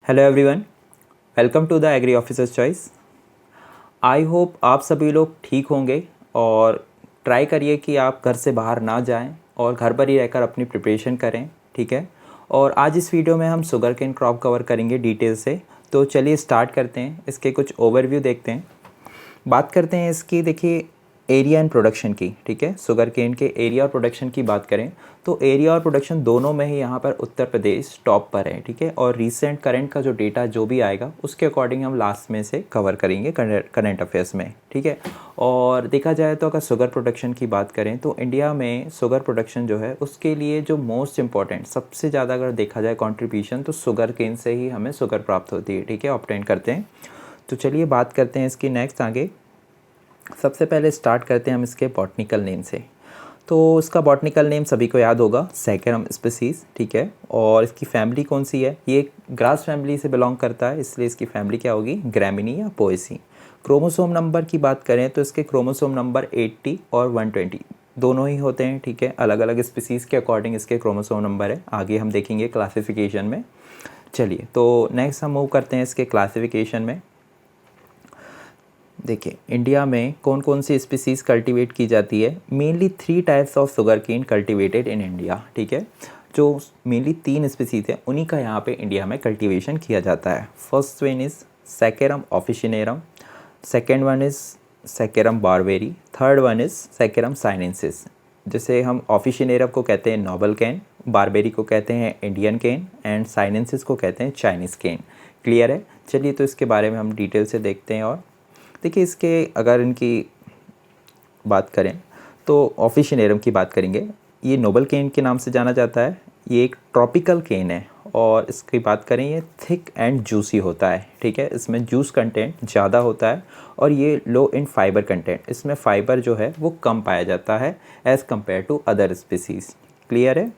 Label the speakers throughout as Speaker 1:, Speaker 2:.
Speaker 1: Hello everyone, welcome to the agri officers choice. I hope आप सभी लोग ठीक होंगे और ट्राई करिए कि आप घर से बाहर ना जाएं और घर पर ही रहकर अपनी प्रिपरेशन करें, ठीक है। और आज इस वीडियो में हम शुगर केन क्रॉप कवर करेंगे डिटेल से। तो चलिए स्टार्ट करते हैं, इसके कुछ ओवरव्यू देखते हैं। बात करते हैं इसकी, देखिए एरिया एंड प्रोडक्शन की, ठीक है। शुगर केन के एरिया और प्रोडक्शन की बात करें तो एरिया और प्रोडक्शन दोनों में ही यहाँ पर उत्तर प्रदेश टॉप पर है, ठीक है। और रीसेंट करंट का जो डेटा जो भी आएगा उसके अकॉर्डिंग हम लास्ट में से कवर करेंगे करंट अफेयर्स में, ठीक है। और देखा जाए तो अगर शुगर प्रोडक्शन की बात करें तो इंडिया में शुगर प्रोडक्शन जो है उसके लिए जो मोस्ट इंपॉर्टेंट सबसे ज़्यादा अगर देखा जाए कंट्रीब्यूशन तो शुगर केन से ही हमें शुगर प्राप्त होती है, ठीक है, ऑब्टेन करते हैं। तो चलिए बात करते हैं इसकी नेक्स्ट आगे। सबसे पहले स्टार्ट करते हैं हम इसके बॉटनिकल नेम से। तो इसका बॉटनिकल नेम सभी को याद होगा, सैकरम स्पीसीज़, ठीक है। और इसकी फैमिली कौन सी है? ये ग्रास फैमिली से बिलोंग करता है, इसलिए इसकी फैमिली क्या होगी? ग्रैमिनी या पोएसी। क्रोमोसोम नंबर की बात करें तो इसके क्रोमोसोम नंबर 80 और 120 दोनों ही होते हैं, ठीक है। अलग अलग स्पीसीज़ के अकॉर्डिंग इसके क्रोमोसोम नंबर है, आगे हम देखेंगे क्लासिफिकेशन में। चलिए तो नेक्स्ट हम मूव करते हैं इसके क्लासिफिकेशन में। देखिए इंडिया में कौन कौन सी स्पीसीज़ कल्टीवेट की जाती है। Mainly 3 types of sugarcane cultivated in India, ठीक है। जो मेनली 3 स्पीसीज़ है उन्हीं का यहाँ पे इंडिया में कल्टीवेशन किया जाता है। First one is saccharum officinarum, second one is saccharum barberi, third one is saccharum sinensis. जैसे हम ऑफिशिनेरम को कहते हैं नोबल केन, बारबेरी को कहते हैं इंडियन केन एंड साइनेंसिस को कहते हैं चाइनीज़ केन। क्लियर है? चलिए तो इसके बारे में हम डिटेल से देखते हैं। और देखिए इसके अगर इनकी बात करें तो ऑफिशिनेरम की बात करेंगे। ये नोबल केन के नाम से जाना जाता है, ये एक ट्रॉपिकल केन है। और इसकी बात करें ये थिक एंड जूसी होता है, ठीक है। इसमें जूस कंटेंट ज़्यादा होता है और ये लो इन फाइबर कंटेंट, इसमें फाइबर जो है वो कम पाया जाता है as compare to other species. Clear है?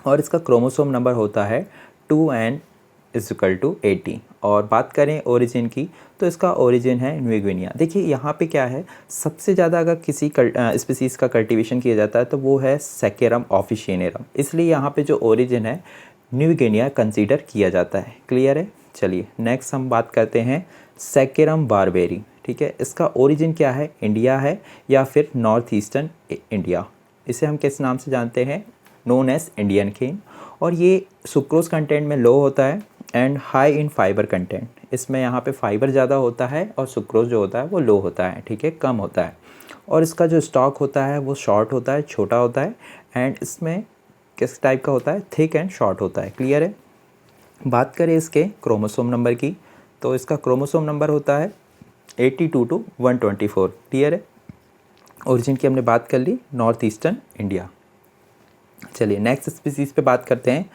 Speaker 1: और इसका क्रोमोसोम नंबर होता है 2n=80। और बात करें ओरिजिन की तो इसका ओरिजिन है न्यू गिनिया। देखिए यहाँ पे क्या है, सबसे ज़्यादा अगर किसी स्पीसीज़ का कल्टीवेशन किया जाता है तो वो है सैकेरम ऑफिशिनेरम, इसलिए यहाँ पे जो ओरिजिन है न्यू गिनिया कंसीडर किया जाता है। क्लियर है? चलिए नेक्स्ट हम बात करते हैं सैकेरम बारबेरी, ठीक है। इसका ओरिजिन क्या है? इंडिया है या फिर नॉर्थ ईस्टर्न इंडिया। इसे हम किस नाम से जानते हैं? नोन एज इंडियन केन। और ये सुक्रोज कंटेंट में लो होता है and high in fibre content, इसमें यहाँ पे फाइबर ज़्यादा होता है और सुक्रोज जो होता है वो लो होता है, ठीक है, कम होता है। और इसका जो स्टॉक होता है वो शॉर्ट होता है, छोटा होता है। एंड इसमें किस टाइप का होता है? थिक एंड शॉर्ट होता है। क्लियर है? बात करें इसके क्रोमोसोम नंबर की तो इसका क्रोमोसोम नंबर होता है 82 to 124। क्लियर है? ओरिजिन की हमने बात कर ली, नॉर्थ ईस्टर्न इंडिया। चलिए नेक्स्ट स्पीसीज़ पे बात करते हैं,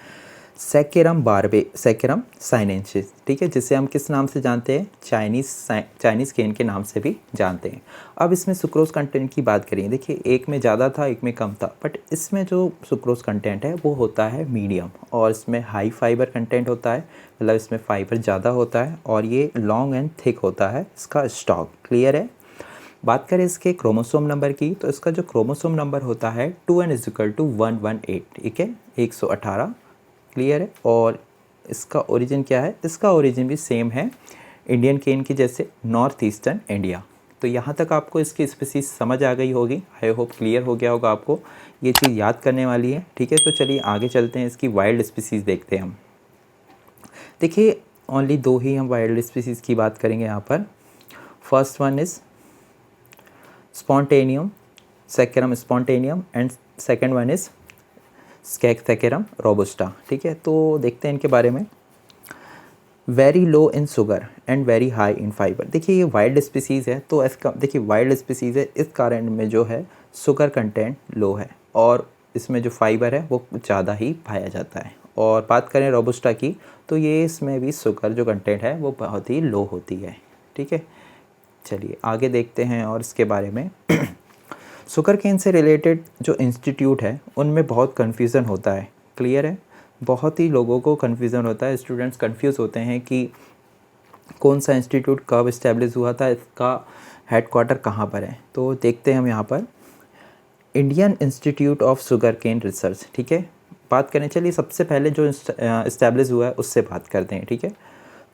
Speaker 1: सैकेरम साइनेंसिस, ठीक है, जिसे हम किस नाम से जानते हैं? चाइनीज़ केन के नाम से भी जानते हैं। अब इसमें सुक्रोज कंटेंट की बात करें, देखिए एक में ज़्यादा था एक में कम था, बट इसमें जो सुक्रोज कंटेंट है वो होता है मीडियम। और इसमें हाई फाइबर कंटेंट होता है, मतलब इसमें फाइबर ज़्यादा होता है और ये लॉन्ग एंड थिक होता है इसका स्टॉक। क्लियर है? बात करें इसके क्रोमोसोम नंबर की तो इसका जो क्रोमोसोम नंबर होता है 2n=118, ठीक है, 118। क्लियर है? और इसका ओरिजिन क्या है? इसका ओरिजिन भी सेम है इंडियन केन की जैसे, नॉर्थ ईस्टर्न इंडिया। तो यहाँ तक आपको इसकी स्पीसीज समझ आ गई होगी, आई होप क्लियर हो गया होगा आपको, ये चीज़ याद करने वाली है, ठीक है। तो चलिए आगे चलते हैं, इसकी वाइल्ड स्पीसीज़ देखते हैं हम। देखिए ओनली 2 ही हम वाइल्ड स्पीसीज़ की बात करेंगे यहाँ पर। First one is spontaneum, Saccharum spontaneum and second one is Saccharum robusta, ठीक है। तो देखते हैं इनके बारे में। Very low in sugar and very high in fibre. देखिए ये वाइल्ड स्पीसीज़ है तो इसका, देखिए वाइल्ड स्पीसीज़ है इस कारण में जो है शुगर कंटेंट लो है और इसमें जो फाइबर है वो ज़्यादा ही पाया जाता है। और बात करें रोबस्टा की तो ये इसमें भी शुगर जो कंटेंट है वो बहुत ही लो होती है, ठीक है। चलिए आगे देखते हैं और इसके बारे में। शुगर केन से रिलेटेड जो इंस्टीट्यूट है उनमें बहुत कन्फ्यूज़न होता है। क्लियर है? बहुत ही लोगों को कन्फ्यूज़न होता है, स्टूडेंट्स कंफ्यूज होते हैं कि कौन सा इंस्टीट्यूट कब इस्टेब्लिश हुआ था, इसका हेडक्वार्टर कहाँ पर है। तो देखते हैं हम यहाँ पर, Indian institute of sugarcane research, ठीक है। बात करें, चलिए सबसे पहले जो इस्टेब्लिश हुआ है उससे बात करते हैं, ठीक है।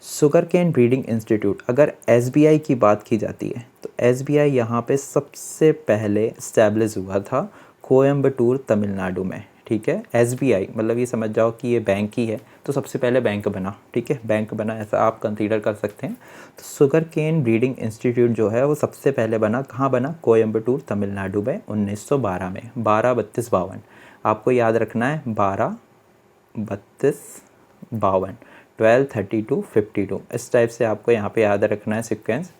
Speaker 1: शुगर केन ब्रीडिंग इंस्टीट्यूट, अगर एसबीआई की बात की जाती है तो एसबीआई यहाँ पे सबसे पहले इस्टेब्लिश हुआ था कोयम्बटूर तमिलनाडु में, ठीक है। एसबीआई मतलब ये समझ जाओ कि ये बैंक ही है, तो सबसे पहले बैंक बना, ठीक है, बैंक बना, ऐसा आप कंसीडर कर सकते हैं। तो शुगर केन ब्रीडिंग इंस्टीट्यूट जो है वो सबसे पहले बना, कहाँ बना, कोयम्बटूर तमिलनाडु में 1912 में, 12-32-52, आपको याद रखना है 12-32-52, 12-32-52, इस टाइप से आपको यहाँ पे याद रखना है सीक्वेंस।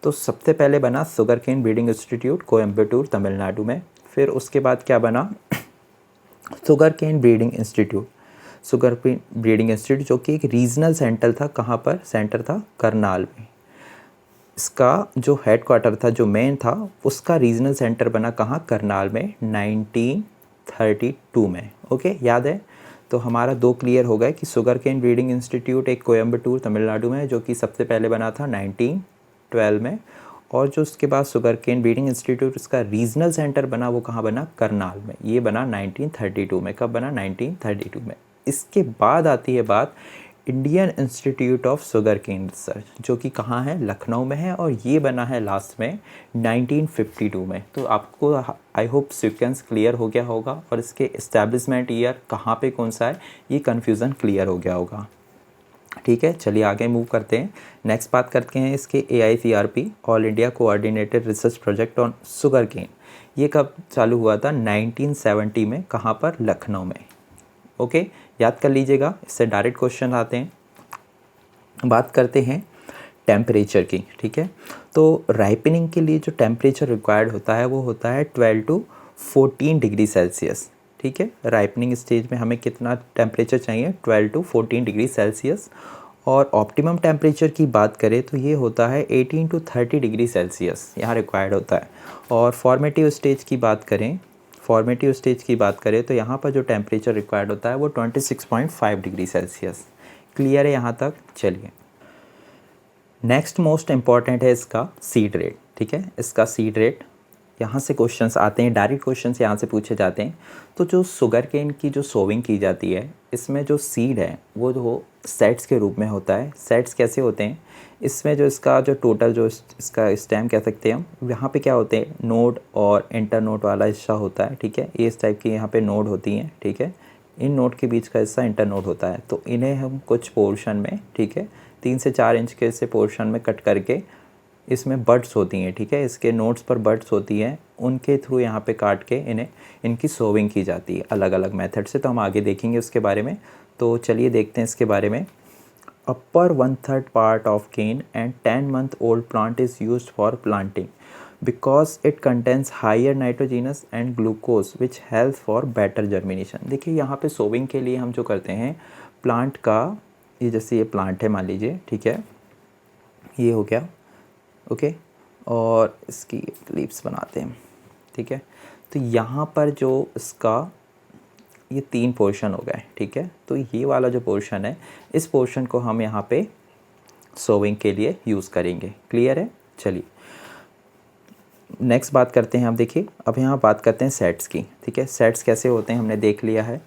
Speaker 1: तो सबसे पहले बना sugarcane breeding institute Coimbatore Tamil Nadu में। फिर उसके बाद क्या बना, sugarcane breeding institute, sugarcane breeding institute जो कि एक रीजनल सेंटर था, कहाँ पर सेंटर था, करनाल में। इसका जो हेडक्वार्टर था, जो मेन था, उसका रीजनल सेंटर बना कहाँ, करनाल में 1932 में। ओके, याद है। तो हमारा दो क्लियर हो गए कि शुगर केन ब्रीडिंग इंस्टीट्यूट एक कोयम्बटूर तमिलनाडु में जो कि सबसे पहले बना था 1912 में, और जो उसके बाद शुगर केन ब्रीडिंग इंस्टीट्यूट उसका रीजनल सेंटर बना वो कहाँ बना, करनाल में, ये बना 1932 में। कब बना, 1932 में। इसके बाद आती है बात Indian institute of sugarcane research, जो कि कहाँ है, लखनऊ में है, और ये बना है लास्ट में 1952 में। तो आपको आई होप सीक्वेंस क्लियर हो गया होगा, और इसके इस्टेब्लिशमेंट ईयर कहाँ पे कौन सा है ये कन्फ्यूज़न क्लियर हो गया होगा, ठीक है। चलिए आगे मूव करते हैं, नेक्स्ट बात करते हैं इसके AICRP, all India coordinated research project on sugarcane. ये कब चालू हुआ था, 1970 में, कहाँ पर, लखनऊ में। ओके, याद कर लीजिएगा, इससे डायरेक्ट क्वेश्चन आते हैं। बात करते हैं टेम्परेचर की, ठीक है। तो राइपनिंग के लिए जो टेम्परेचर रिक्वायर्ड होता है वो होता है 12 to 14 डिग्री सेल्सियस, ठीक है। राइपनिंग स्टेज में हमें कितना टेम्परेचर चाहिए, 12 to 14 डिग्री सेल्सियस। और ऑप्टिमम टेम्परेचर की बात करें तो ये होता है 18 to 30 डिग्री सेल्सियस, यहाँ रिक्वायर्ड होता है। और फॉर्मेटिव स्टेज की बात करें, तो यहाँ पर जो टेम्परेचर रिक्वायर्ड होता है वो 26.5 डिग्री सेल्सियस। क्लियर है यहाँ तक। चलिए नेक्स्ट मोस्ट इम्पॉर्टेंट है इसका सीड रेट, ठीक है। इसका सीड रेट, यहाँ से क्वेश्चंस आते हैं, डायरेक्ट क्वेश्चंस यहाँ से पूछे जाते हैं। तो जो शुगर केन की जो सोविंग की जाती है, इसमें जो सीड है वो जो सेट्स के रूप में होता है। सेट्स कैसे होते हैं, इसमें जो इसका जो टोटल जो इसका स्टेम कह सकते हैं हम, यहाँ पे क्या होते हैं, नोड और इंटर नोड वाला हिस्सा होता है, ठीक है। ये इस टाइप की यहाँ पे नोड होती हैं, ठीक है। इन नोड के बीच का हिस्सा इंटर नोड होता है। तो इन्हें हम कुछ पोर्शन में, ठीक है, 3 से 4 इंच के से पोर्शन में कट करके, इसमें बड्स होती हैं, ठीक है, इसके नोड्स पर बड्स होती हैं, उनके थ्रू यहाँ पे काट के इन्हें इनकी सोविंग की जाती है अलग अलग मेथड से। तो हम आगे देखेंगे उसके बारे में। तो चलिए देखते हैं इसके बारे में। Upper 1/3 part of cane and 10 month old plant is used for planting because it contains higher nitrogenous and glucose which helps for better germination। देखिए यहाँ पे सोविंग के लिए हम जो करते हैं प्लांट का, ये जैसे ये प्लांट है मान लीजिए, ठीक है, ये हो गया, ओके, और इसकी लीव्स बनाते हैं, ठीक है। तो यहाँ पर जो इसका ये 3 पोर्शन हो गए, ठीक है। तो ये वाला जो पोर्शन है, इस पोर्शन को हम यहाँ पे सोविंग के लिए यूज़ करेंगे। क्लियर है। चलिए नेक्स्ट बात करते हैं। आप देखिए, अब यहाँ बात करते हैं सेट्स की, ठीक है। सेट्स कैसे होते हैं हमने देख लिया है।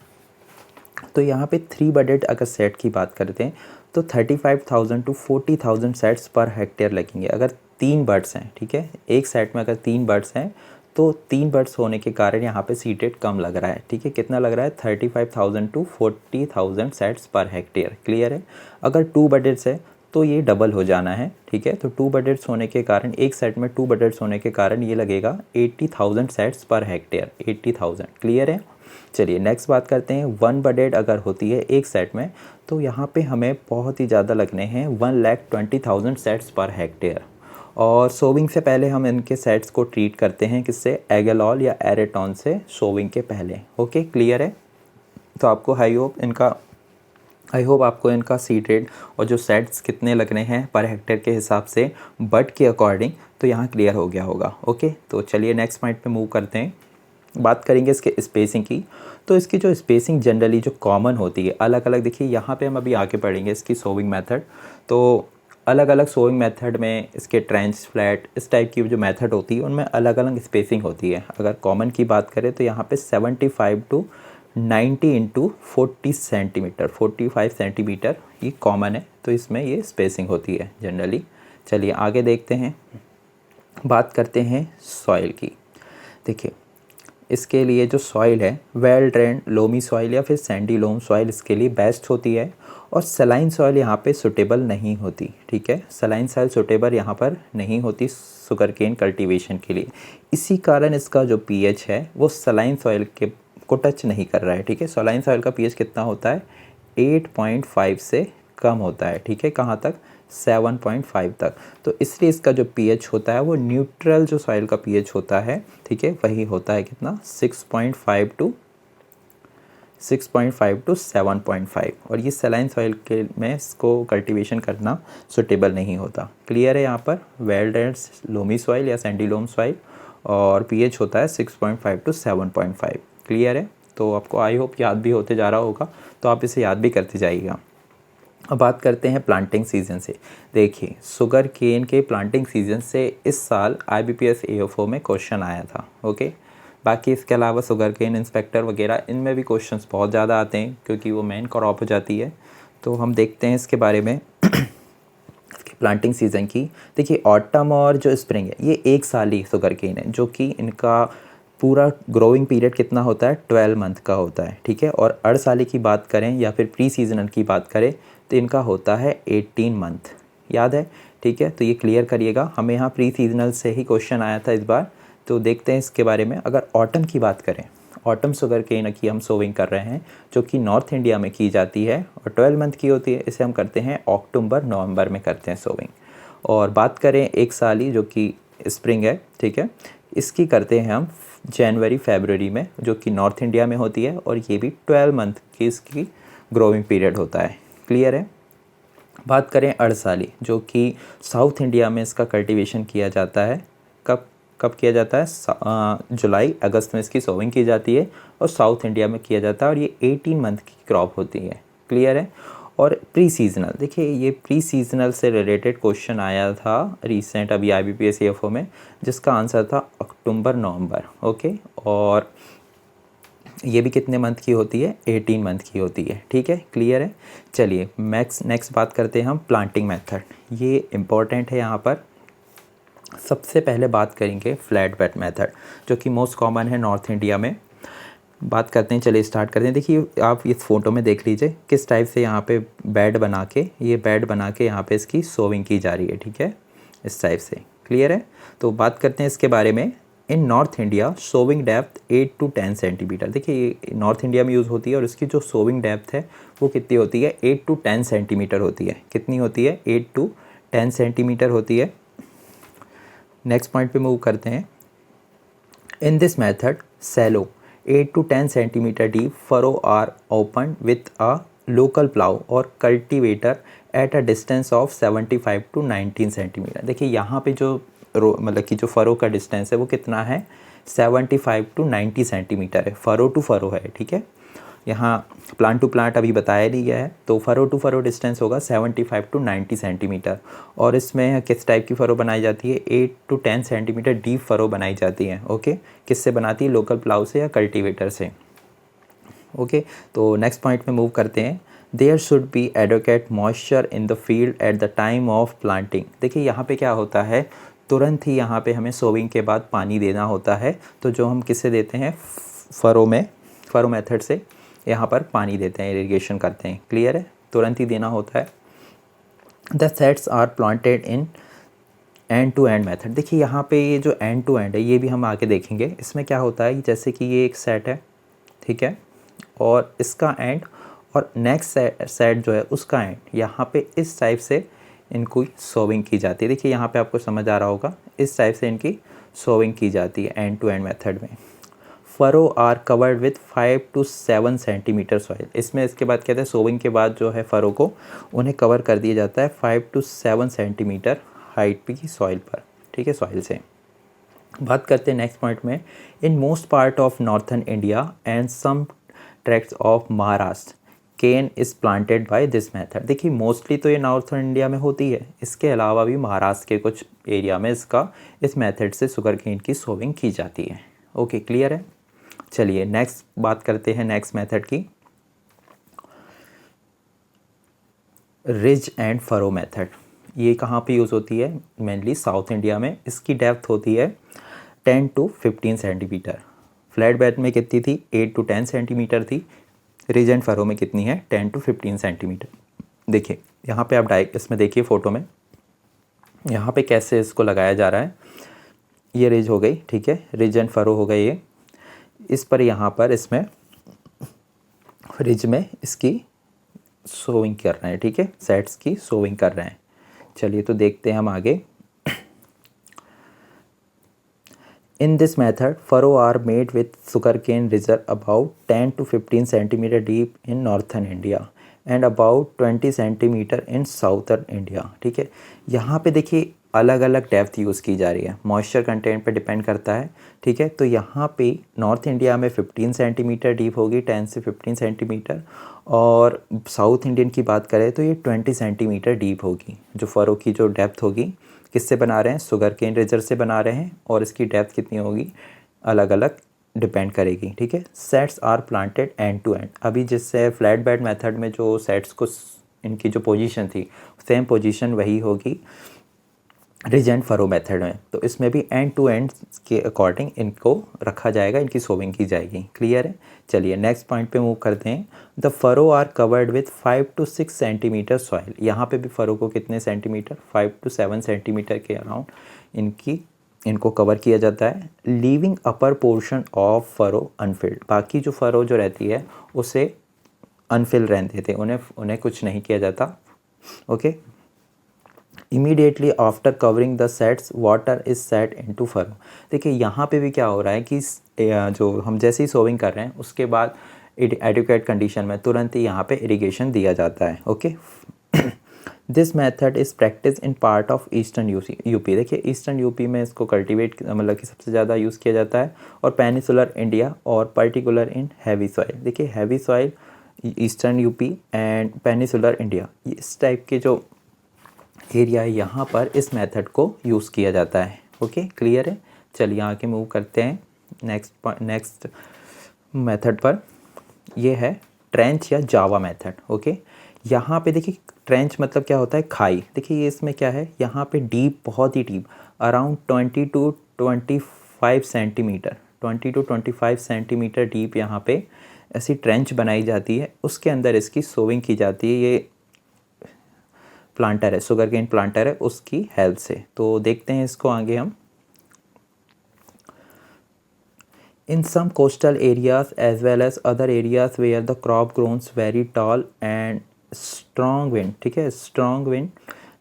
Speaker 1: तो यहाँ पे 3 बडेड अगर सेट की बात करते हैं तो 35,000 to 40,000 सेट्स पर हेक्टेयर लगेंगे अगर 3 बर्ड्स हैं, ठीक है। एक सेट में अगर 3 बर्ड्स हैं तो 3 बर्ड्स होने के कारण यहाँ पे सीड रेट कम लग रहा है, ठीक है। कितना लग रहा है, 35,000 to 40,000 sets per hectare. Clear है। अगर 2 बर्ड्स है तो ये डबल हो जाना है, ठीक है। तो 2 बर्ड्स होने के कारण, एक सेट में 2 बर्ड्स होने के कारण ये लगेगा 80,000 सेट्स पर हेक्टेयर, 80,000। क्लियर है। चलिए नेक्स्ट बात करते हैं। 1 बडेड अगर होती है एक सेट में तो यहाँ पे हमें बहुत ही ज़्यादा लगने हैं, 1,20,000 सेट्स पर हेक्टेयर। और सोविंग से पहले हम इनके सेट्स को ट्रीट करते हैं किससे, एगेलॉल या एरेटॉन से, सोविंग के पहले। ओके, क्लियर है। तो आपको आई होप आपको इनका सीड रेट और जो सेट्स कितने लगने हैं पर हेक्टेयर के हिसाब से बड के अकॉर्डिंग, तो यहाँ क्लियर हो गया होगा। ओके, तो चलिए नेक्स्ट पॉइंट पे मूव करते हैं। बात करेंगे इसके स्पेसिंग की। तो इसकी जो स्पेसिंग जनरली जो कॉमन होती है अलग अलग, देखिए यहाँ पे हम अभी आगे पढ़ेंगे इसकी सोविंग मेथड। तो अलग अलग सोविंग मेथड में इसके ट्रेंच, फ्लैट, इस टाइप की जो मेथड होती है उनमें अलग अलग स्पेसिंग होती है। अगर कॉमन की बात करें तो यहाँ पे 75 to 90 इंटू 40 सेंटीमीटर, 45 सेंटीमीटर ये कॉमन है, तो इसमें ये स्पेसिंग होती है जनरली। चलिए आगे देखते हैं, बात करते हैं सॉइल की। देखिए इसके लिए जो सॉइल है वेल ड्रेन लोमी सॉइल या फिर सैंडी लोम सॉइल इसके लिए बेस्ट होती है, और सलाइन सॉइल यहाँ पे सुटेबल नहीं होती। ठीक है, सलाइन सॉइल सुटेबल यहाँ पर नहीं होती शुगर केन कल्टीवेशन के लिए। इसी कारण इसका जो पीएच है वो सलाइन सॉइल के को टच नहीं कर रहा है। ठीक है, सलाइन सॉइल का पीएच कितना होता है, 8.5 से कम होता है। ठीक है, कहाँ तक, 7.5 तक। तो इसलिए इसका जो पीएच होता है वो न्यूट्रल जो सॉइल का पीएच होता है, ठीक है, वही होता है कितना, 6.5 टू 7.5। और ये सलाइन सॉइल के में इसको कल्टीवेशन करना सुटेबल नहीं होता। क्लियर है यहाँ पर, वेल ड्रेन्ड लोमी सॉइल या सैंडी लोम सॉइल, और पीएच होता है 6.5 टू 7.5। क्लियर है, तो आपको आई होप याद भी होते जा रहा होगा, तो आप इसे याद भी करते जाइएगा। अब बात करते हैं प्लांटिंग सीज़न से। देखिए शुगर केन के प्लांटिंग सीज़न से इस साल IBPS AFO में क्वेश्चन आया था। ओके, बाकी इसके अलावा शुगर केन इंस्पेक्टर वगैरह इनमें भी क्वेश्चंस बहुत ज़्यादा आते हैं क्योंकि वो मेन क्रॉप हो जाती है। तो हम देखते हैं इसके बारे में प्लांटिंग सीज़न की। देखिए ऑटम और जो स्प्रिंग है ये एक साल ही शुगर केन है, जो कि इनका पूरा ग्रोइंग पीरियड कितना होता है, 12 मंथ का होता है। ठीक है, और अर्धसाली की बात करें या फिर प्री सीजनल की बात करें तो इनका होता है 18 मंथ। याद है, ठीक है, तो ये क्लियर करिएगा। हमें यहाँ प्री सीजनल से ही क्वेश्चन आया था इस बार, तो देखते हैं इसके बारे में। अगर ऑटम की बात करें, ऑटम शुगर केन की हम सोविंग कर रहे हैं जो कि नॉर्थ इंडिया में की जाती है और 12 मंथ की होती है। इसे हम करते हैं अक्टूबर नवंबर में करते हैं सोविंग। और बात करें एक साली जो कि स्प्रिंग है, ठीक है, इसकी करते हैं हम जनवरी फरवरी में, जो कि नॉर्थ इंडिया में होती है, और ये भी 12 मंथ की इसकी ग्रोइंग पीरियड होता है। क्लियर है। बात करें अर्धसाली, जो कि साउथ इंडिया में इसका कल्टीवेशन किया जाता है। कब कब किया जाता है, जुलाई अगस्त में इसकी सोविंग की जाती है और साउथ इंडिया में किया जाता है, और ये 18 मंथ की क्रॉप होती है। क्लियर है। और प्री सीजनल, देखिए ये प्री सीजनल से रिलेटेड क्वेश्चन आया था रिसेंट अभी IBPS AFO में, जिसका आंसर था अक्टूबर नवंबर। ओके, और ये भी कितने मंथ की होती है, 18 मंथ की होती है। ठीक है, क्लियर है। चलिए नेक्स्ट बात करते हैं हम प्लांटिंग मेथड। ये इम्पॉर्टेंट है। यहाँ पर सबसे पहले बात करेंगे फ्लैट बेड मेथड, जो कि मोस्ट कॉमन है नॉर्थ इंडिया में। बात करते हैं, चलिए स्टार्ट करते हैं। देखिए आप इस फ़ोटो में देख लीजिए किस टाइप से यहाँ पे बेड बना के यहाँ पे इसकी सोविंग की जा रही है। ठीक है, इस टाइप से। क्लियर है। तो बात करते हैं इसके बारे में। In North India sowing depth 8 to 10 centimetre. देखिए ये नॉर्थ इंडिया में यूज़ होती है, और इसकी जो सोविंग डेप्थ है वो कितनी होती है, 8 टू 10 सेंटीमीटर होती है। कितनी होती है, 8 टू 10 सेंटीमीटर होती है। नेक्स्ट पॉइंट पे मूव करते हैं। In this method shallow 8 to 10 centimeter deep furrow are opened with a local plow or cultivator at a distance of 75 to 19 centimetre. देखिए यहाँ पे जो मतलब कि जो फरो का डिस्टेंस है वो कितना है, 75 टू 90 सेंटीमीटर है। फरो टू फरो है। ठीक है, यहाँ प्लांट टू प्लांट अभी बताया नहीं गया है, तो फरो टू फरो डिस्टेंस होगा 75 टू 90 सेंटीमीटर। और इसमें किस टाइप की फ़रो बनाई जाती है, 8 टू 10 सेंटीमीटर डीप फ़रो बनाई जाती है। ओके, किससे बनाती है, लोकल प्लाउ से या कल्टीवेटर से। ओके, तो नेक्स्ट पॉइंट में मूव करते हैं। There should be adequate moisture in the field at the time of planting. देखिए यहाँ पे क्या होता है, तुरंत ही यहाँ पे हमें सोविंग के बाद पानी देना होता है। तो जो हम किससे देते हैं, फरो मेथड से यहाँ पर पानी देते हैं, इरिगेशन करते हैं। क्लियर है, तुरंत ही देना होता है। The sets are planted in end to end method. देखिए यहाँ पे ये जो एंड टू एंड है ये भी हम आगे देखेंगे। इसमें क्या होता है, जैसे कि ये एक सेट है, ठीक है, और इसका एंड और नेक्स्ट सेट जो है उसका एंड, यहाँ पे इस टाइप से इनको सोविंग की जाती है। देखिए यहाँ पे आपको समझ आ रहा होगा, इस टाइप से इनकी सोविंग की जाती है एंड टू एंड मेथड में। Furrow are covered with 5 to 7 centimetre soil. इसमें इसके बाद कहते हैं सोविंग के बाद जो है फरो को उन्हें कवर कर दिया जाता है 5 to 7 सेंटीमीटर हाइट की सॉइल पर। ठीक है, सॉइल से। बात करते हैं नेक्स्ट पॉइंट में। In most part of northern India and some tracts of Maharashtra cane is planted by this method. देखिए मोस्टली तो ये नॉर्थन इंडिया में होती है, इसके अलावा भी महाराष्ट्र के कुछ एरिया में इस मेथड से शुगर केन की सोविंग की जाती है। ओके, क्लियर है। चलिए नेक्स्ट बात करते हैं नेक्स्ट मेथड की, रिज एंड फरो मेथड। ये कहाँ पे यूज़ होती है? मेनली साउथ इंडिया में। इसकी डेप्थ होती है 10 to 15 सेंटीमीटर। फ्लैट बेड में कितनी थी? 8 to 10 सेंटीमीटर थी। रिज एंड फरो में कितनी है? 10 to 15 सेंटीमीटर। देखिए यहाँ पे आप इसमें देखिए फ़ोटो में, यहाँ पे कैसे इसको लगाया जा रहा है। ये रिज हो गई, ठीक है, रिज एंड फरो हो गई ये। इस पर यहाँ पर इसमें रिज में इसकी सोविंग कर रहे हैं, ठीक है, सेट्स की सोविंग कर रहे हैं। चलिए तो देखते हैं हम आगे। In this method, furrow are made with sugarcane reserve about 10 to 15 centimeter deep in northern India and about 20 centimeter in southern India। ठीक है, यहाँ पे देखिए अलग अलग डेप्थ यूज़ की जा रही है, मॉइस्चर कंटेंट पे डिपेंड करता है। ठीक है, तो यहाँ पे नॉर्थ इंडिया में 15 सेंटीमीटर डीप होगी, 10 से 15 सेंटीमीटर, और साउथ इंडियन की बात करें तो ये 20 सेंटीमीटर डीप होगी। जो फरो की जो डेप्थ होगी, किससे बना रहे हैं? शुगर केन रेजर से बना रहे हैं, और इसकी डेप्थ कितनी होगी अलग अलग डिपेंड करेगी। ठीक है, sets are planted end to end. अभी जिससे फ्लैट बेड मेथड में जो सेट्स को इनकी जो पोजीशन थी सेम पोजीशन वही होगी रिज एंड फरो मेथड में। तो इसमें भी एंड टू एंड के अकॉर्डिंग इनको रखा जाएगा, इनकी सोविंग की जाएगी। क्लियर है? चलिए नेक्स्ट पॉइंट पे मूव करते हैं। The furrow are covered with 5 to 6 centimetre soil. यहाँ पे भी फरो को कितने सेंटीमीटर? 5 to 7 सेंटीमीटर के अराउंड इनको कवर किया जाता है। Leaving upper portion of furrow unfilled. बाकी जो फरो जो रहती है उसे अनफिल रहते थे, उन्हें कुछ नहीं किया जाता। Okay, immediately after covering the sets water is set into furrow. देखिए यहाँ पे भी क्या हो रहा है कि जो हम जैसे ही सोविंग कर रहे हैं उसके बाद एडिक्वेट कंडीशन में तुरंत ही यहाँ पे इरिगेशन दिया जाता है। Okay, this method is practice in part of eastern UP. देखिए ईस्टर्न यूपी में इसको कल्टीवेट मतलब कि सबसे ज़्यादा यूज़ किया जाता है, और पेनिसुलर इंडिया और पर्टिकुलर इन हैवी सॉइल। देखिए heavy soil eastern UP and peninsular India, इस टाइप के जो एरिया है यहाँ पर इस मेथड को यूज़ किया जाता है। ओके, क्लियर है? चलिए आगे मूव करते हैं नेक्स्ट मेथड पर। ये है ट्रेंच या जावा मेथड। ओके, यहाँ पे देखिए ट्रेंच मतलब क्या होता है? खाई। देखिए ये इसमें क्या है, यहाँ पे डीप, बहुत ही deep, around 20 to 25 centimetre, 20 to 25 centimetre deep यहाँ पे ऐसी ट्रेंच बनाई जाती है। उसके अंदर इसकी सोविंग की जाती है। ये प्लांटर है, शुगर केन प्लांटर है, उसकी हेल्प से। तो देखते हैं इसको आगे हम। In some coastal areas as well as other areas where the crop grows very tall and strong wind. ठीक है, strong wind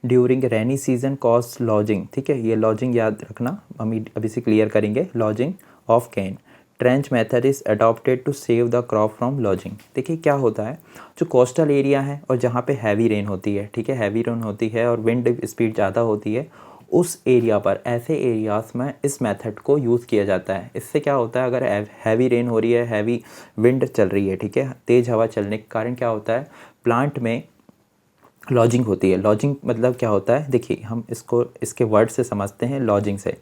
Speaker 1: during rainy season cause lodging. ठीक है, ये लॉजिंग याद रखना, हम अभी से क्लियर करेंगे। Lodging of cane trench method is adopted to save the crop from lodging. देखिए क्या होता है, जो कोस्टल एरिया है और जहाँ पे हैवी रेन होती है, ठीक है, हैवी रेन होती है और विंड स्पीड ज़्यादा होती है, उस एरिया पर, ऐसे एरियाज में इस मेथड को यूज़ किया जाता है। इससे क्या होता है, अगर हैवी रेन हो रही है, हैवी विंड चल रही है, ठीक है, तेज़ हवा चलने के कारण क्या होता है, प्लांट में लॉजिंग होती है। लॉजिंग मतलब क्या होता है? देखिए हम इसको इसके वर्ड से समझते हैं। लॉजिंग से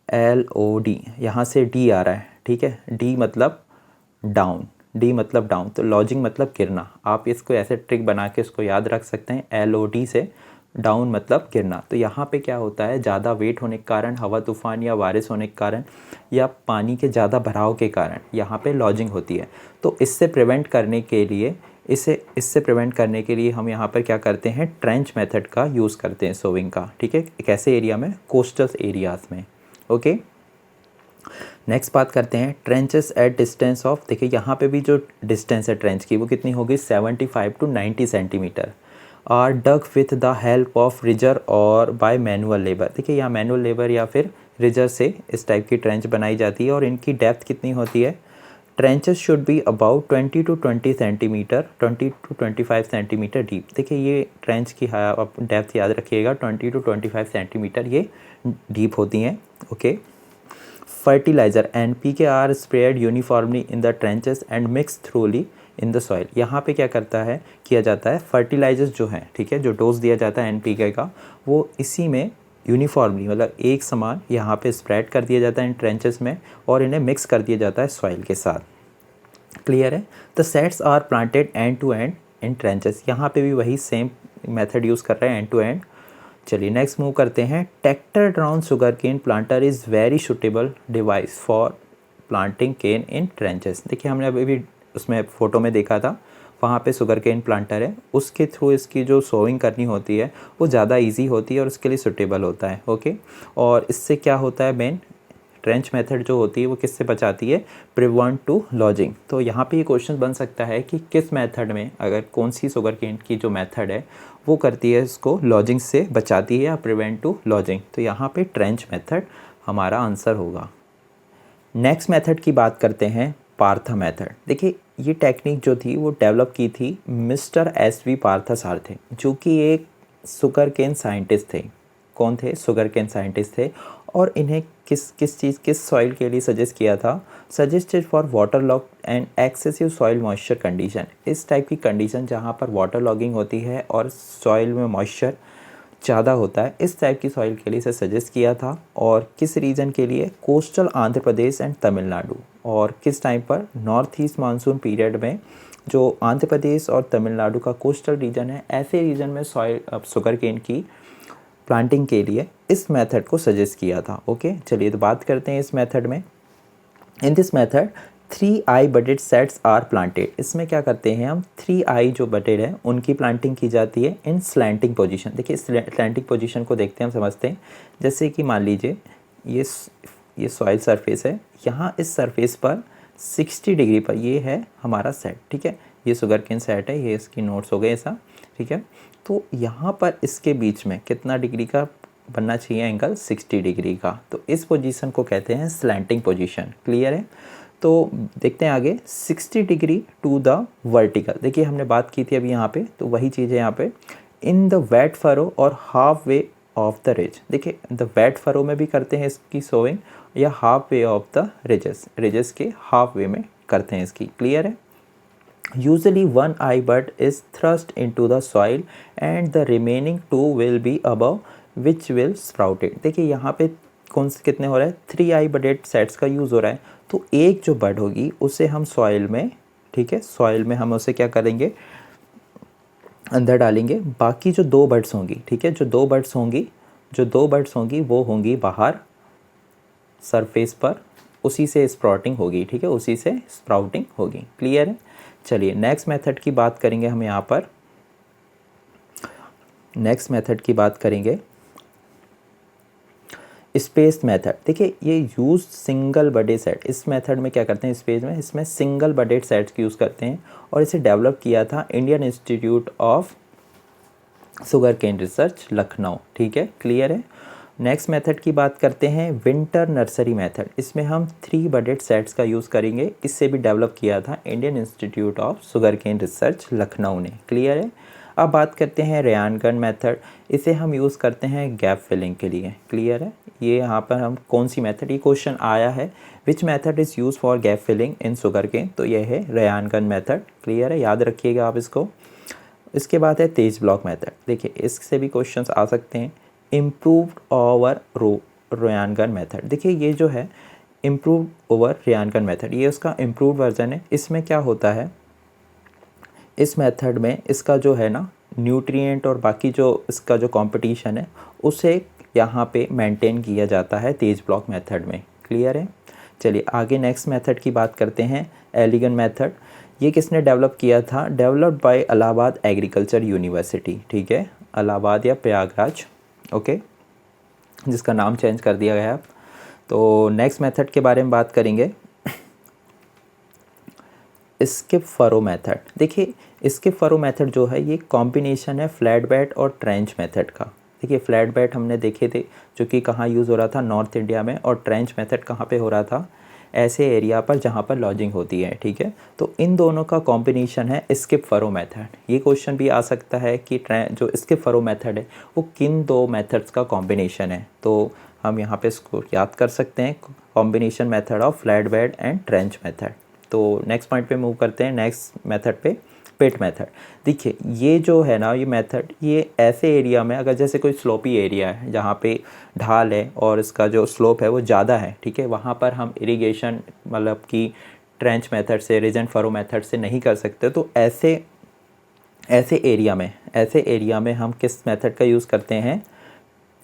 Speaker 1: LOD, यहाँ से D आ रहा है, ठीक है, D मतलब डाउन, D मतलब डाउन, तो लॉजिंग मतलब गिरना। आप इसको ऐसे ट्रिक बना के इसको याद रख सकते हैं, LOD से डाउन मतलब गिरना। तो यहाँ पे क्या होता है, ज़्यादा वेट होने के कारण, हवा तूफान या बारिश होने के कारण, या पानी के ज़्यादा भराव के कारण यहाँ पे लॉजिंग होती है। तो इससे प्रिवेंट करने के लिए हम यहाँ पर क्या करते हैं, ट्रेंच मेथड का यूज़ करते हैं सोविंग का। ठीक है, एक ऐसे एरिया में, कोस्टल एरियाज़ में। ओके, नेक्स्ट बात करते हैं ट्रेंचेस एट डिस्टेंस ऑफ। देखिए यहाँ पे भी जो डिस्टेंस है ट्रेंच की वो कितनी होगी, 75 to 90 सेंटीमीटर। Are dug with the help of ridger और बाय मैनुअल लेबर। देखिए यहाँ मैनुअल लेबर या फिर रिजर से इस टाइप की ट्रेंच बनाई जाती है, और इनकी डेप्थ कितनी होती है, trenches should be about 20 to 20 centimetre, 20 to 25 centimetre deep. देखिए ये ट्रेंच की आप डेप्थ याद रखिएगा, 20 to 25 सेंटीमीटर ये डीप होती हैं। Okay, fertiliser NPK are spread uniformly in the trenches and mix thoroughly in the soil. यहाँ पे क्या किया जाता है, फर्टिलाइजर्स जो हैं, ठीक है, जो डोज दिया जाता है NPK का, वो इसी में यूनिफॉर्मली मतलब एक समान यहाँ पे स्प्रेड कर दिया जाता है इन ट्रेंचेस में, और इन्हें मिक्स कर दिया जाता है सॉइल के साथ। क्लियर है। The sets are planted end to end in trenches, यहाँ पे भी वही सेम मेथड यूज़ कर रहे हैं, एंड टू एंड। चलिए नेक्स्ट मूव करते हैं। Tractor drawn sugarcane planter is very suitable device for planting cane in trenches. देखिए हमने अभी भी उसमें फ़ोटो में देखा था, वहाँ पे शुगर केन प्लांटर है, उसके थ्रू इसकी जो सोइंग करनी होती है वो ज़्यादा इजी होती है और उसके लिए सुटेबल होता है। ओके, और इससे क्या होता है, मेन ट्रेंच मेथड जो होती है वो किससे बचाती है, प्रिवेंट टू लॉजिंग। तो यहाँ पे ये क्वेश्चन बन सकता है कि किस मेथड में, अगर कौन सी शुगर केन की जो मेथड है वो करती है इसको लॉजिंग से बचाती है या प्रिवेंट टू लॉजिंग, तो यहाँ पे ट्रेंच मेथड हमारा आंसर होगा। नेक्स्ट मेथड की बात करते हैं, पार्था मेथड। देखिए ये टेक्निक जो थी वो डेवलप की थी मिस्टर एस.वी. पार्थसारथी, जो कि एक शुगर केन साइंटिस्ट थे। कौन थे, शुगर केन साइंटिस्ट थे। और इन्हें किस सॉइल के लिए सजेस्ट किया था, suggested for water log and excessive soil moisture condition. इस टाइप की कंडीशन जहाँ पर वाटर लॉगिंग होती है और सॉइल में मॉइस्चर ज़्यादा होता है, इस टाइप की सॉइल के लिए इसे सजेस्ट किया था। और किस रीजन के लिए, कोस्टल आंध्र प्रदेश एंड तमिलनाडु। और किस टाइम पर, नॉर्थ ईस्ट मानसून पीरियड में, जो आंध्र प्रदेश और तमिलनाडु का कोस्टल रीजन है, ऐसे रीजन में सॉइल शुगर केन की प्लांटिंग के लिए इस मेथड को सजेस्ट किया था। ओके, चलिए तो बात करते हैं इस मेथड में। In this method 3 eye budded sets are planted. इसमें क्या करते हैं हम, 3 आई जो बटेड है उनकी प्लांटिंग की जाती है इन स्लैंटिंग पोजीशन। देखिए स्लैंटिंग पोजीशन को देखते हैं, हम समझते हैं। जैसे कि मान लीजिए ये सॉइल सरफेस है, यहाँ इस सरफेस पर 60 डिग्री पर ये है हमारा सेट, ठीक है। ये शुगर केन सेट है, ये इसकी नोट्स हो गए ऐसा, ठीक है। तो यहाँ पर इसके बीच में कितना डिग्री का बनना चाहिए एंगल, 60 डिग्री का। तो इस पोजीशन को कहते हैं स्लैंटिंग पोजीशन। क्लियर है। तो देखते हैं आगे, 60 डिग्री टू द वर्टिकल। देखिए हमने बात की थी अभी यहाँ पे, तो वही चीज़ है यहाँ पे। इन द वेट फरो और half way of the ridge. देखिए द वेट फरो में भी करते हैं इसकी सोइंग, या half way of the ridges के हाफ वे में करते हैं इसकी। क्लियर है। Usually one eye bud is thrust into the soil and the remaining 2 will be above which will sprout it। देखिए यहाँ पे कौन से कितने हो रहा है, 3 आई बडेड सेट्स का यूज़ हो रहा है। तो एक जो बड होगी उसे हम सॉइल में, ठीक है, सॉइल में हम उसे क्या करेंगे, अंदर डालेंगे। बाकी जो 2 बड्स होंगी, ठीक है, जो दो बड्स होंगी वो होंगी बाहर सरफेस पर, उसी से स्प्राउटिंग होगी, ठीक है, उसी से स्प्राउटिंग होगी। क्लियर है। चलिए नेक्स्ट मेथड की बात करेंगे हम यहाँ पर। नेक्स्ट मेथड की बात करेंगे स्पेस मेथड। देखिए ये यूज सिंगल बडे सेट। इस मेथड में क्या करते हैं स्पेस में, इसमें सिंगल बडेड सेट्स की यूज़ करते हैं और इसे डेवलप किया था Indian institute of sugarcane research, Lucknow. ठीक है, क्लियर है। नेक्स्ट मेथड की बात करते हैं विंटर नर्सरी मेथड। इसमें हम 3 बडेड सेट्स का यूज़ करेंगे। इससे भी डेवलप किया था Indian institute of sugarcane research, Lucknow ने। क्लियर है। अब बात करते हैं रेयान गन मेथड। इसे हम यूज़ करते हैं गैप फिलिंग के लिए। क्लियर है। ये यहाँ पर हम कौन सी मेथड, ये क्वेश्चन आया है, which method is use for gap filling in sugarcane, तो ये है रेयान गन मेथड। क्लियर है, याद रखिएगा आप इसको। इसके बाद है तेज ब्लॉक मेथड। देखिए इससे भी क्वेश्चंस आ सकते हैं। Improved over rayon gun method. देखिए ये जो है improved over rayon gun method, ये उसका इम्प्रूव्ड वर्जन है। इसमें क्या होता है, इस मेथड में इसका जो है ना न्यूट्रिएंट और बाकी जो इसका जो कंपटीशन है उसे यहाँ पे मेंटेन किया जाता है तेज ब्लॉक मेथड में। क्लियर है। चलिए आगे नेक्स्ट मेथड की बात करते हैं एलिगन मेथड। ये किसने डेवलप किया था, developed by Allahabad agriculture university. ठीक है, इलाहाबाद या प्रयागराज, ओके, जिसका नाम चेंज कर दिया गया है। तो नेक्स्ट मेथड के बारे में बात करेंगे स्किप फरो मेथड। देखिए स्किप फरो मेथड जो है ये कॉम्बिनेशन है फ्लैट बेड और ट्रेंच मेथड का। देखिए फ्लैट बेड हमने देखे थे जो कि कहाँ यूज़ हो रहा था, नॉर्थ इंडिया में, और ट्रेंच मेथड कहाँ पे हो रहा था, ऐसे एरिया पर जहाँ पर लॉजिंग होती है। ठीक है, तो इन दोनों का कॉम्बिनेशन है स्किप फरो मेथड। ये क्वेश्चन भी आ सकता है कि जो स्किप फरो मेथड है वो किन 2 मेथड्स का कॉम्बिनेशन है। तो हम यहाँ पे इसको याद कर सकते हैं, combination method of flat bed and trench method. तो नेक्स्ट पॉइंट पे मूव करते हैं, नेक्स्ट मेथड पे पिट मेथड। देखिए ये जो है ना ये मेथड, ये ऐसे एरिया में, अगर जैसे कोई स्लोपी एरिया है जहाँ पे ढाल है और इसका जो स्लोप है वो ज़्यादा है, ठीक है, वहाँ पर हम इरिगेशन मतलब कि ट्रेंच मेथड से, रिज एंड फरो मेथड से नहीं कर सकते, तो ऐसे एरिया में हम किस मेथड का यूज़ करते हैं,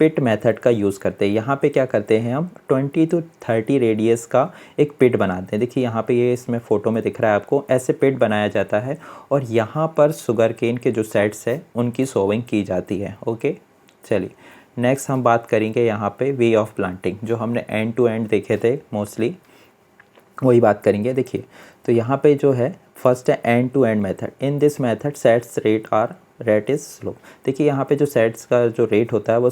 Speaker 1: पिट मेथड का यूज़ करते हैं। यहाँ पे क्या करते हैं हम 20 to 30 रेडियस का एक पिट बनाते हैं। देखिए यहाँ पे ये इसमें फ़ोटो में दिख रहा है आपको, ऐसे पिट बनाया जाता है और यहाँ पर शुगर केन के जो सेट्स है उनकी सोविंग की जाती है। ओके, चलिए नेक्स्ट हम बात करेंगे यहाँ पे वे ऑफ प्लांटिंग, जो हमने एंड टू एंड देखे थे मोस्टली वही बात करेंगे। देखिए तो यहाँ पे जो है फर्स्ट है end to end method. In this method sets rate is slow. देखिए यहाँ पे जो सेट्स का जो रेट होता है वो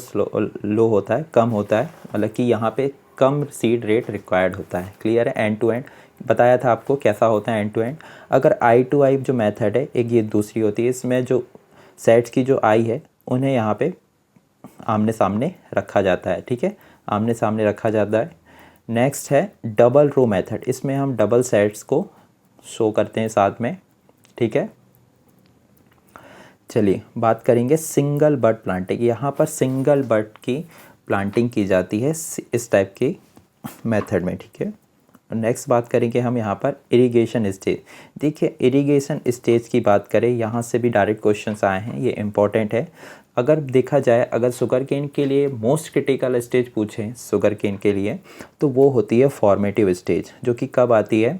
Speaker 1: लो होता है, कम होता है, मतलब कि यहाँ पे कम सीड रेट रिक्वायर्ड होता है। क्लियर है? एंड टू एंड बताया था आपको कैसा होता है एंड टू एंड। अगर आई टू आई जो मेथड है, एक ये दूसरी होती है, इसमें जो सेट्स की जो आई है उन्हें यहाँ पे आमने सामने रखा जाता है। ठीक है, आमने सामने रखा जाता है। नेक्स्ट है डबल रो मेथड, इसमें हम डबल सेट्स को शो करते हैं साथ में। ठीक है, चलिए बात करेंगे सिंगल बड प्लांटिंग। यहाँ पर सिंगल बड की प्लांटिंग की जाती है इस टाइप की मेथड में। ठीक है, नेक्स्ट बात करेंगे हम यहाँ पर इरिगेशन स्टेज। देखिए इरिगेशन स्टेज की बात करें, यहाँ से भी डायरेक्ट क्वेश्चंस आए हैं, ये इंपॉर्टेंट है। अगर देखा जाए, अगर शुगर केन के लिए मोस्ट क्रिटिकल स्टेज पूछें शुगर केन के लिए, तो वो होती है फॉर्मेटिव स्टेज, जो कि कब आती है,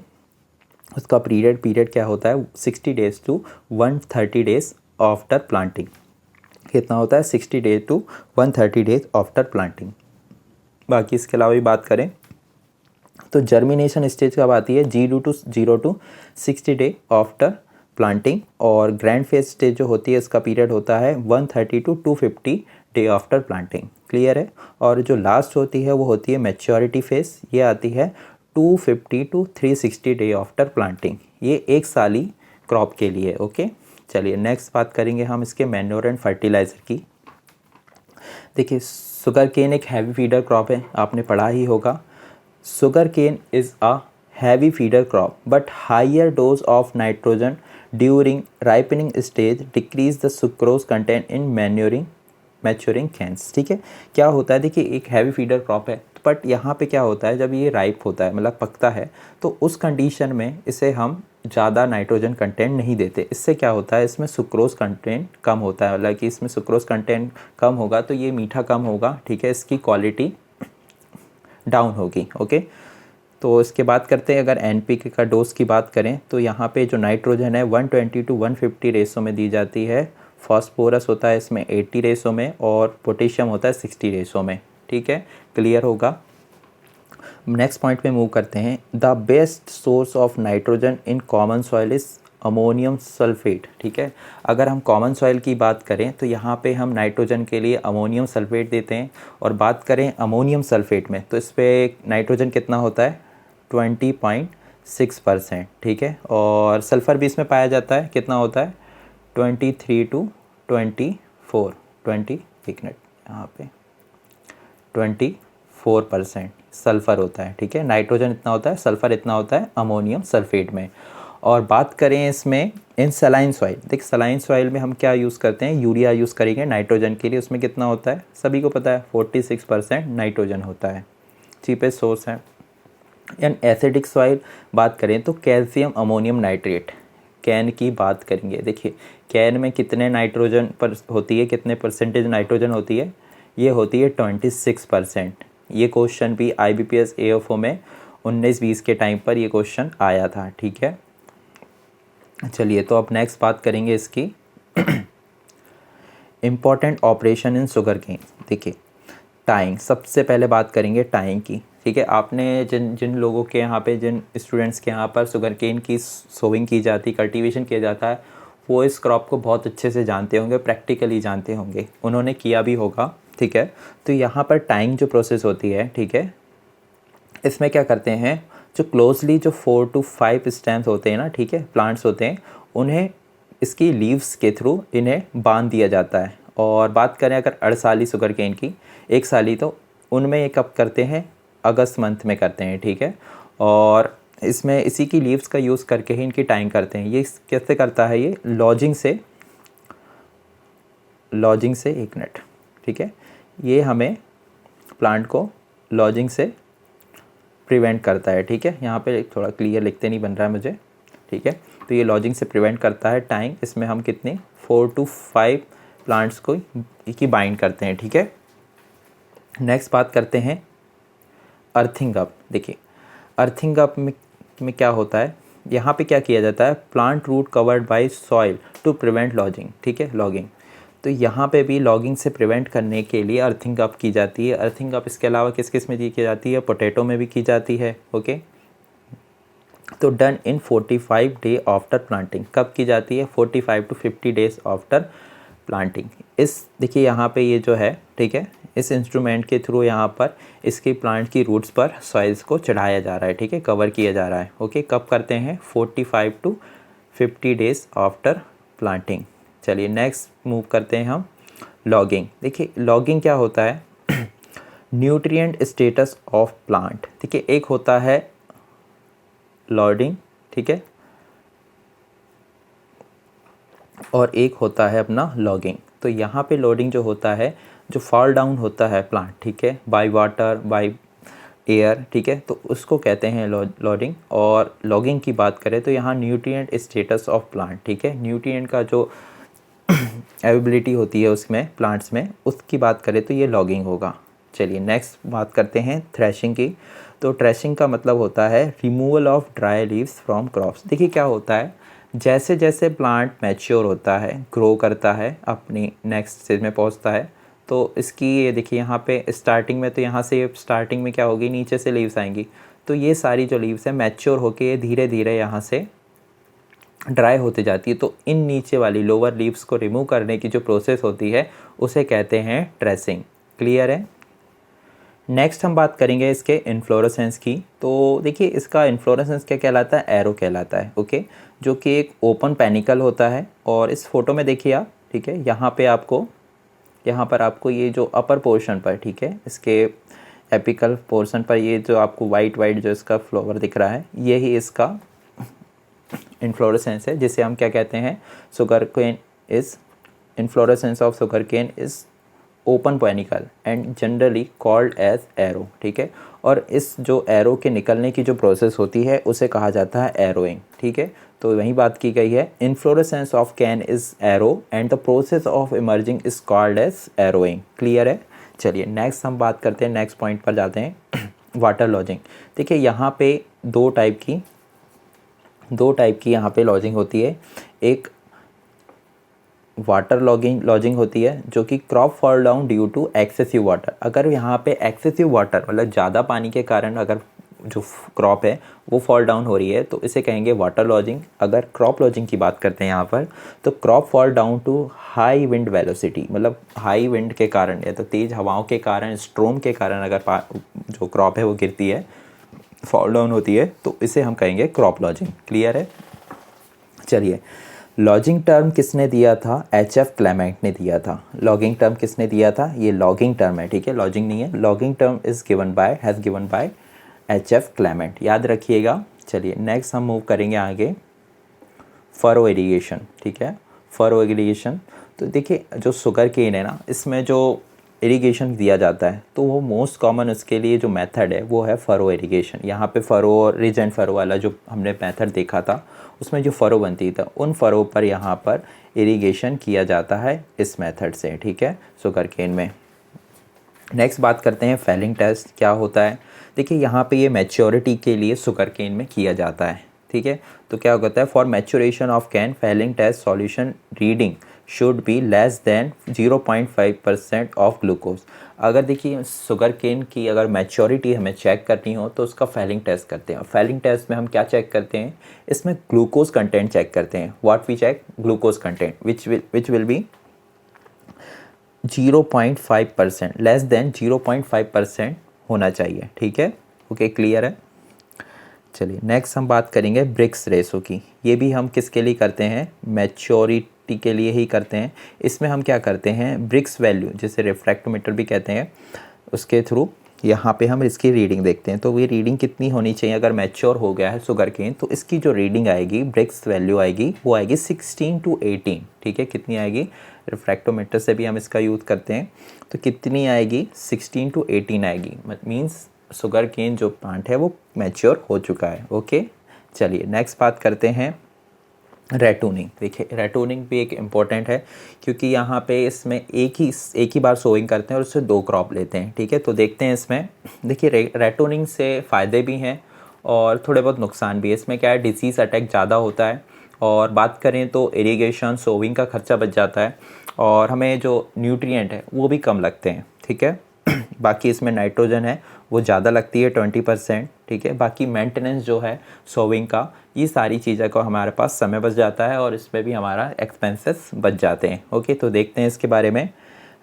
Speaker 1: उसका पीरियड क्या होता है 60 days to 130 days after planting. कितना होता है 60 days to 130 days after planting. बाकी इसके अलावा भी बात करें तो जर्मिनेशन स्टेज कब आती है 0 टू 60 डे आफ्टर प्लांटिंग, और ग्रैंड फेज स्टेज जो होती है इसका पीरियड होता है 130 to 250 day after planting. Clear है? और जो लास्ट होती है वो होती है मैच्योरिटी फेज, ये आती है 250 टू 360 डे आफ्टर प्लांटिंग। ये एक साली क्रॉप के लिए। ओके, चलिए नेक्स्ट बात करेंगे हम इसके मैन्योर एंड फर्टिलाइज़र की। देखिए शुगर केन एक हैवी फीडर क्रॉप है, आपने पढ़ा ही होगा। Sugarcane is a heavy feeder crop, but higher dose of nitrogen during ripening stage decrease the sucrose content in maturing canes। ठीक है, क्या होता है, देखिए एक हैवी फीडर क्रॉप है, बट यहाँ पे क्या होता है, जब ये राइप होता है मतलब पकता है, तो उस कंडीशन में इसे हम ज़्यादा नाइट्रोजन कंटेंट नहीं देते। इससे क्या होता है, इसमें सुक्रोज कंटेंट कम होता है, मतलब कि इसमें सुक्रोज कंटेंट कम होगा तो ये मीठा कम होगा। ठीक है, इसकी क्वालिटी डाउन होगी। ओके, तो इसके बात करते हैं, अगर एनपीके का डोज की बात करें तो यहाँ पे जो नाइट्रोजन है 120 टू 150 रेशो में दी जाती है, फॉस्फोरस होता है इसमें 80 रेशो में, और पोटेशियम होता है 60 रेशो में। ठीक है, क्लियर होगा। नेक्स्ट पॉइंट पे मूव करते हैं। The best source of nitrogen in common soil is ammonium sulphate. ठीक है, अगर हम कॉमन सॉइल की बात करें तो यहाँ पे हम नाइट्रोजन के लिए अमोनियम सल्फेट देते हैं। और बात करें अमोनियम सल्फेट में तो इस पर नाइट्रोजन कितना होता है 20.6%। ठीक है, और सल्फ़र भी इसमें पाया जाता है, कितना होता है 23 टू 24 20 एक मिनट यहाँ पे 24% सल्फ़र होता है। ठीक है, नाइट्रोजन इतना होता है, सल्फ़र इतना होता है अमोनियम सल्फेट में। और बात करें इसमें इन सलाइन सॉइल, देख सलाइन सॉइल में हम क्या यूज़ करते हैं, यूरिया यूज़ करेंगे नाइट्रोजन के लिए। उसमें कितना होता है सभी को पता है 46% नाइट्रोजन होता है, चीपेस्ट सोर्स है। एंड एसिडिक सॉइल बात करें तो कैल्शियम अमोनियम नाइट्रेट कैन की बात करेंगे। देखिए कैन में कितने नाइट्रोजन पर होती है, कितने परसेंटेज नाइट्रोजन होती है, ये होती है 26%। ये क्वेश्चन भी IBPS AFO में 19-20 के टाइम पर ये क्वेश्चन आया था। ठीक है, चलिए तो अब नेक्स्ट बात करेंगे इसकी important operation in sugarcane. देखिए टाइंग, सबसे पहले बात करेंगे टाइंग की। ठीक है, आपने जिन लोगों के यहाँ पे, जिन स्टूडेंट्स के यहाँ पर शुगर केन की सोविंग की जाती, कल्टीवेशन किया जाता है, वो इस क्रॉप को बहुत अच्छे से जानते होंगे, प्रैक्टिकली जानते होंगे, उन्होंने किया भी होगा। ठीक है, तो यहाँ पर टाइंग जो प्रोसेस होती है, ठीक है, इसमें क्या करते हैं, जो क्लोजली जो 4 to 5 स्टेम्स होते हैं ना, ठीक है, प्लांट्स होते हैं, उन्हें इसकी लीव्स के थ्रू इन्हें बांध दिया जाता है। और बात करें अगर 68 शुगर केन की, 1 साली, तो उनमें ये कब करते हैं, अगस्त मंथ में करते हैं। ठीक है, और इसमें इसी की लीव्स का यूज़ करके ही इनकी टाइंग करते हैं। ये कैसे करता है, ये लॉजिंग से 1 मिनट। ठीक है, ये हमें प्लांट को लॉजिंग से प्रिवेंट करता है, ठीक है। यहाँ पे थोड़ा क्लियर लिखते नहीं बन रहा है मुझे, ठीक है। तो ये लॉजिंग से प्रिवेंट करता है टाइम, इसमें हम कितने 4 to 5 प्लांट्स को की बाइंड करते हैं, ठीक है। नेक्स्ट बात करते हैं अर्थिंग अप। देखिए अर्थिंग अप में क्या होता है, यहाँ पे क्या किया जाता है, plant root covered by soil to prevent lodging, ठीक है, लॉगिंग। तो यहाँ पे भी लॉगिंग से प्रिवेंट करने के लिए अर्थिंग अप की जाती है। अर्थिंग अप इसके अलावा किस किस में की जाती है, पोटैटो में भी की जाती है, ओके। तो done in 45 day after planting, कब की जाती है, 45 to 50 डेज आफ्टर प्लांटिंग। इस देखिए यहाँ पे ये जो है, ठीक है, इस इंस्ट्रूमेंट के थ्रू यहाँ पर इसके प्लांट की रूट्स पर सॉइल्स को चढ़ाया जा रहा है, ठीक है, कवर किया जा रहा है, ओके। कब करते हैं, 45 to 50 डेज आफ्टर प्लांटिंग। चलिए नेक्स्ट मूव करते हैं हम लॉगिंग। देखिए लॉगिंग क्या होता है, न्यूट्रिएंट स्टेटस ऑफ प्लांट। देखिए एक होता है लॉडिंग, ठीक है, और एक होता है अपना लॉगिंग। तो यहाँ पे लोडिंग जो होता है, जो फॉल डाउन होता है प्लांट, ठीक है, बाय वाटर बाय एयर, ठीक है, तो उसको कहते हैं लोडिंग। और लॉगिंग की बात करें तो यहाँ न्यूट्रिएंट स्टेटस ऑफ प्लांट, ठीक है, न्यूट्रिएंट का जो अवेबिलिटी होती है उसमें प्लांट्स में, उसकी बात करें तो ये लॉगिंग होगा। चलिए नेक्स्ट बात करते हैं थ्रेशिंग की। तो थ्रेशिंग का मतलब होता है removal of dry leaves from crops. देखिए क्या होता है, जैसे जैसे प्लांट मैच्योर होता है, ग्रो करता है, अपनी नेक्स्ट स्टेज में पहुंचता है, तो इसकी ये देखिए यहाँ पे स्टार्टिंग में, तो यहाँ से स्टार्टिंग में क्या होगी, नीचे से लीव्स आएंगी। तो ये सारी जो लीव्स हैं मैच्योर होके धीरे धीरे यहाँ से ड्राई होते जाती है। तो इन नीचे वाली लोअर लीव्स को रिमूव करने की जो प्रोसेस होती है उसे कहते हैं ट्रेसिंग। क्लियर है। नेक्स्ट हम बात करेंगे इसके इन्फ्लोरेसेंस की। तो देखिए इसका इन्फ्लोरेसेंस क्या कहलाता है, एरो कहलाता है, ओके, जो कि एक ओपन पेनिकल होता है। और इस फोटो में देखिए आप, ठीक है, यहाँ पर आपको ये जो अपर पोर्शन पर, ठीक है, इसके एपिकल पोर्शन पर ये जो आपको वाइट जो इसका फ्लावर दिख रहा है, यही इसका इन्फ्लोरेसेंस है, जिसे हम क्या कहते हैं, sugarcane is inflorescence of sugarcane is open panicle and generally called as arrow, ठीक है। और इस जो एरो के निकलने की जो प्रोसेस होती है उसे कहा जाता है एरोइंग, ठीक है। तो वही बात की गई है, inflorescence of cane is arrow and the process of emerging is called as arrowing. Clear है। चलिए नेक्स्ट हम बात करते हैं, नेक्स्ट पॉइंट पर जाते हैं, वाटर लॉजिंग। देखिए यहाँ पे दो टाइप की यहाँ पे लॉजिंग होती है। एक वाटर लॉजिंग होती है जो कि crop fall down due to excessive water. अगर यहाँ पे एक्सेसिव वाटर मतलब ज़्यादा पानी के कारण अगर जो क्रॉप है वो फॉल डाउन हो रही है तो इसे कहेंगे वाटर लॉजिंग। अगर क्रॉप लॉजिंग की बात करते हैं यहाँ पर, तो crop fall down to high wind velocity, मतलब हाई विंड के कारण या तो तेज़ हवाओं के कारण, स्ट्रोम के कारण अगर जो क्रॉप है वो गिरती है, फॉल डाउन होती है, तो इसे हम कहेंगे क्रॉप लॉजिंग। क्लियर है। चलिए लॉजिंग टर्म किसने दिया था, HF क्लेमेंट ने दिया था। लॉगिंग टर्म किसने दिया था, ये लॉगिंग टर्म है, ठीक है, लॉजिंग नहीं है। Logging term has given by HF Clement, याद रखिएगा। चलिए नेक्स्ट हम मूव करेंगे आगे, फरो इरिगेशन, ठीक है, फरो इरिगेशन। तो देखिए जो शुगर केन है ना, इसमें जो इरिगेशन दिया जाता है तो वो मोस्ट कॉमन उसके लिए जो मेथड है वो है फरो इरिगेशन। यहाँ पे फरो और रिज एंड फरो वाला जो हमने मेथड देखा था उसमें जो फरो बनती था, उन फरो पर यहाँ पर इरिगेशन किया जाता है इस मेथड से, ठीक है, शुगर केन में। नेक्स्ट बात करते हैं फेलिंग टेस्ट क्या होता है। देखिए यहाँ पे ये मैच्योरिटी के लिए शुगर केन में किया जाता है, ठीक है। तो क्या होता है, for maturation of cane Fehling test solution reading should be less than 0.5% of glucose. अगर देखिए शुगर केन की अगर मैच्योरिटी हमें चेक करनी हो तो उसका फेलिंग टेस्ट करते हैं। फेलिंग टेस्ट में हम क्या चेक करते हैं, इसमें ग्लूकोज कंटेंट चेक करते हैं। What we check, glucose content which will be 0.5%, less than 0.5% होना चाहिए, ठीक है, ओके, क्लियर है। चलिए नेक्स्ट हम बात करेंगे ब्रिक्स रेशो की। ये भी हम किसके लिए करते हैं, मैच्योरिटी के लिए ही करते हैं। इसमें हम क्या करते हैं, ब्रिक्स वैल्यू जिसे रिफ्रैक्टोमीटर भी कहते हैं, उसके थ्रू यहाँ पे हम इसकी रीडिंग देखते हैं। तो ये रीडिंग कितनी होनी चाहिए, अगर मैच्योर हो गया है शुगर केन तो इसकी जो रीडिंग आएगी, ब्रिक्स वैल्यू आएगी, वो आएगी 16 to 18, ठीक है। कितनी आएगी, रिफ्रैक्टोमीटर से भी हम इसका यूज़ करते हैं, तो कितनी आएगी, 16 to 18 आएगी। मीन्स शुगर केन जो प्लांट है वो मैच्योर हो चुका है। ओके, चलिए नेक्स्ट बात करते हैं रेटूनिंग। देखिए रेटूनिंग भी एक इम्पॉर्टेंट है, क्योंकि यहाँ पे इसमें एक ही बार सोइंग करते हैं और उससे 2 क्रॉप लेते हैं। ठीक है, तो देखते हैं इसमें। देखिए रेटूनिंग से फ़ायदे भी हैं और थोड़े बहुत नुकसान भी है। इसमें क्या है, डिसीज़ अटैक ज़्यादा होता है, और बात करें तो इरिगेशन सोविंग का खर्चा बच जाता है, और हमें जो न्यूट्रिएंट है वो भी कम लगते हैं। ठीक है बाकी इसमें नाइट्रोजन है वो ज़्यादा लगती है 20%। ठीक है, बाकी मेंटेनेंस जो है सोविंग का, ये सारी चीज़ों को हमारे पास समय बच जाता है और इसमें भी हमारा एक्सपेंसेस बच जाते हैं। ओके, तो देखते हैं इसके बारे में।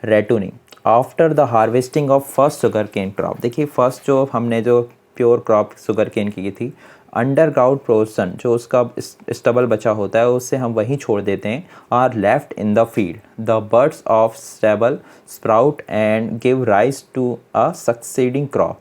Speaker 1: Ratooning after the harvesting of first sugar cane crop. देखिए फर्स्ट जो हमने जो प्योर क्रॉप शुगर केन की थी, अंडरग्राउंड पोर्शन जो उसका स्टबल बचा होता है उससे हम वहीं छोड़ देते हैं। Are left in the field, the buds of stubble sprout and give rise to a succeeding crop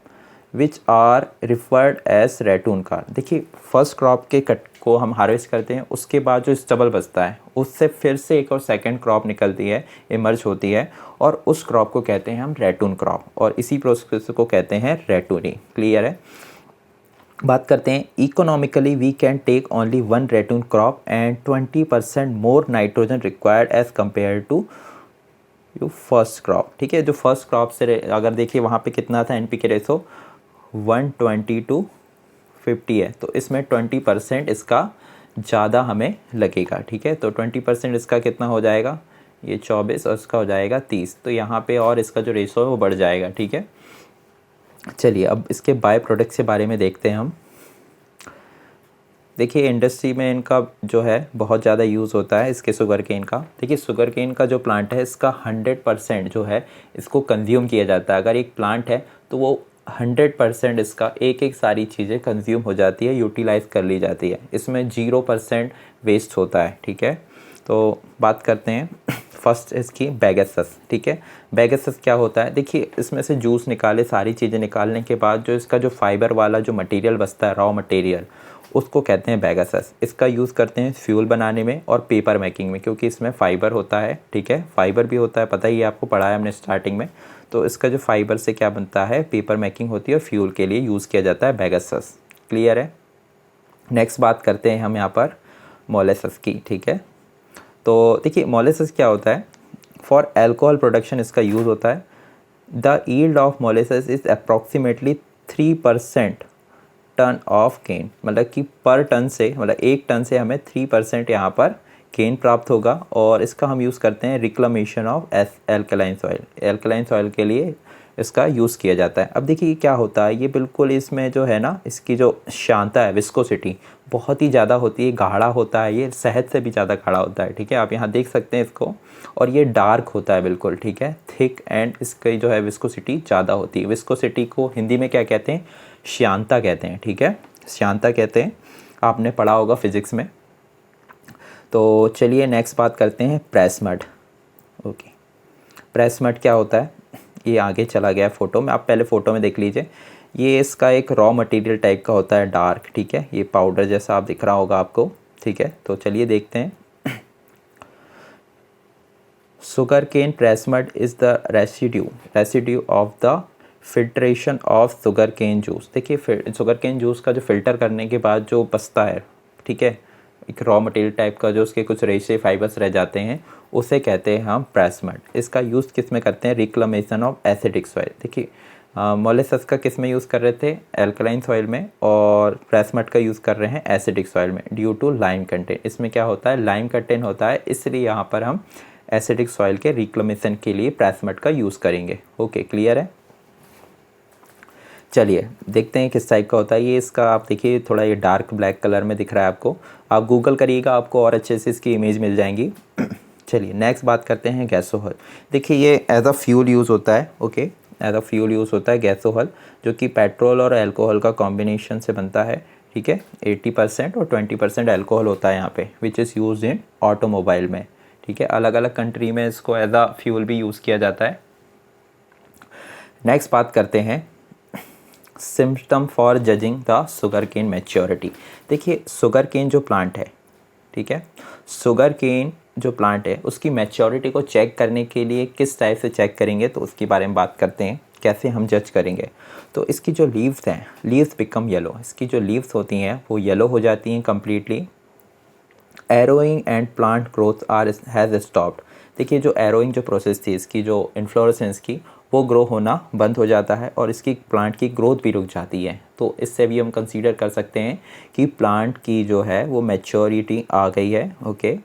Speaker 1: which are referred as ratoon crop. देखिए फर्स्ट क्रॉप के कट को हम हार्वेस्ट करते हैं, उसके बाद जो स्टबल बचता है उससे फिर से एक और सेकंड क्रॉप निकलती है, इमर्ज होती है, और उस क्रॉप को कहते हैं हम रेटून क्रॉप, और इसी प्रोसेस को कहते हैं रेटूनिंग। क्लियर है। बात करते हैं economically, we can take only 1 ratoon crop and 20% more nitrogen required as compare to you first crop. ठीक है, जो फर्स्ट क्रॉप से अगर देखिए वहाँ पे कितना था NPK रेशो 1:20:50 है, तो इसमें 20% इसका ज़्यादा हमें लगेगा। ठीक है, तो 20% इसका कितना हो जाएगा, ये 24 और इसका हो जाएगा 30, तो यहाँ पे और इसका जो रेशो है वो बढ़ जाएगा। ठीक है, चलिए अब इसके बाय प्रोडक्ट्स के बारे में देखते हैं हम। देखिए इंडस्ट्री में इनका जो है बहुत ज़्यादा यूज़ होता है इसके शुगर केन का। देखिए शुगर केन का जो प्लांट है इसका 100% जो है इसको कंज्यूम किया जाता है। अगर एक प्लांट है तो वो 100% इसका एक सारी चीज़ें कंज्यूम हो जाती है, यूटिलाइज़ कर ली जाती है। इसमें 0% वेस्ट होता है। ठीक है, तो बात करते हैं फर्स्ट इसकी बैगेसस। ठीक है, बैगेसस क्या होता है, देखिए इसमें से जूस निकाले, सारी चीज़ें निकालने के बाद जो इसका जो फाइबर वाला जो मटेरियल बचता है, रॉ मटेरियल, उसको कहते हैं बैगेसस। इसका यूज़ करते हैं फ्यूल बनाने में और पेपर मेकिंग में, क्योंकि इसमें फ़ाइबर होता है। ठीक है, फाइबर भी होता है, पता ही है आपको, पढ़ाया हमने स्टार्टिंग में। तो इसका जो फाइबर से क्या बनता है, पेपर मेकिंग होती है और फ्यूल के लिए यूज़ किया जाता है बैगेसस। क्लियर है। नेक्स्ट बात करते हैं हम यहाँ पर मोलेसस की। ठीक है, तो देखिए मोलेसस क्या होता है, फॉर एल्कोहल प्रोडक्शन इसका यूज़ होता है। The yield of molasses is approximately 3% tonne of cane, मतलब कि पर टन से, मतलब 1 टन से हमें 3% यहाँ पर केन प्राप्त होगा, और इसका हम यूज़ करते हैं reclamation of alkaline soil. Alkaline soil के लिए इसका यूज़ किया जाता है। अब देखिए क्या होता है, ये बिल्कुल इसमें जो है ना, इसकी जो शांता है, विस्कोसिटी बहुत ही ज़्यादा होती है, गाढ़ा होता है, ये शहद से भी ज़्यादा गाढ़ा होता है। ठीक है, आप यहाँ देख सकते हैं इसको, और ये डार्क होता है बिल्कुल। ठीक है, थिक, एंड इसकी जो है विस्कोसिटी ज़्यादा होती है। विस्कोसिटी को हिंदी में क्या कहते हैं, श्यांता कहते हैं। ठीक है, श्यांता कहते हैं, आपने पढ़ा होगा फिज़िक्स में। तो चलिए नेक्स्ट बात करते हैं press mud. Okay, press mud क्या होता है, ये आगे चला गया फ़ोटो में, आप पहले फ़ोटो में देख लीजिए। ये इसका एक रॉ मटेरियल टाइप का होता है, डार्क। ठीक है, ये पाउडर जैसा आप दिख रहा होगा आपको। ठीक है, तो चलिए देखते हैं। Sugarcane press mud is the residue of the filtration of sugarcane juice. देखिए शुगर केन जूस का जो फ़िल्टर करने के बाद जो बचता है, ठीक है, एक रॉ मटेरियल टाइप का जो उसके कुछ रेशे फाइबर्स रह जाते हैं, उसे कहते हैं हम प्रेस मड। इसका यूज़ किस में करते हैं, रिक्लेमेशन ऑफ एसिडिक सॉइल। देखिए मोलेसस का किस में यूज़ कर रहे थे, एल्कलाइन सॉइल में, और प्रेस मड का यूज़ कर रहे हैं एसिडिक सॉइल में, ड्यू टू लाइम कंटेंट। इसमें क्या होता है, लाइम कंटेंट होता है, इसलिए यहाँ पर हम एसिडिक सॉइल के रिक्लेमेशन के लिए प्रेस मड का यूज़ करेंगे। ओके, क्लियर है। चलिए देखते हैं किस टाइप का होता है ये। इसका आप देखिए थोड़ा ये डार्क ब्लैक कलर में दिख रहा है आपको, आप गूगल करिएगा, आपको और अच्छे से इसकी इमेज मिल जाएंगी। चलिए नेक्स्ट बात करते हैं गैसोहल। देखिए ये एज अ फ्यूल यूज़ होता है। Okay, as a fuel use होता है गैसोहल, जो कि पेट्रोल और अल्कोहल का कॉम्बिनेशन से बनता है। ठीक है, 80% और 20% अल्कोहल होता है यहाँ पे, which is use in automobile में। ठीक है, अलग अलग कंट्री में इसको एज अ फ्यूल भी यूज़ किया जाता है। नेक्स्ट बात करते हैं symptom for judging the sugarcane maturity. देखिए शुगर केन जो प्लांट है, ठीक है, शुगर केन जो प्लांट है उसकी मैच्योरिटी को चेक करने के लिए किस टाइप से चेक करेंगे, तो उसके बारे में बात करते हैं। कैसे हम जज करेंगे? तो इसकी जो लीव्स हैं, लीव्स बिकम येलो, इसकी जो लीव्स होती हैं वो येलो हो जाती हैं completely. Arrowing and plant growth has stopped. देखिए जो एरोइंग जो प्रोसेस थी इसकी, जो इन्फ्लोरेसेंस की, वो ग्रो होना बंद हो जाता है और इसकी प्लांट की ग्रोथ भी रुक जाती है। तो इससे भी हम कंसीडर कर सकते हैं कि प्लांट की जो है वो मैच्योरिटी आ गई है। ओके,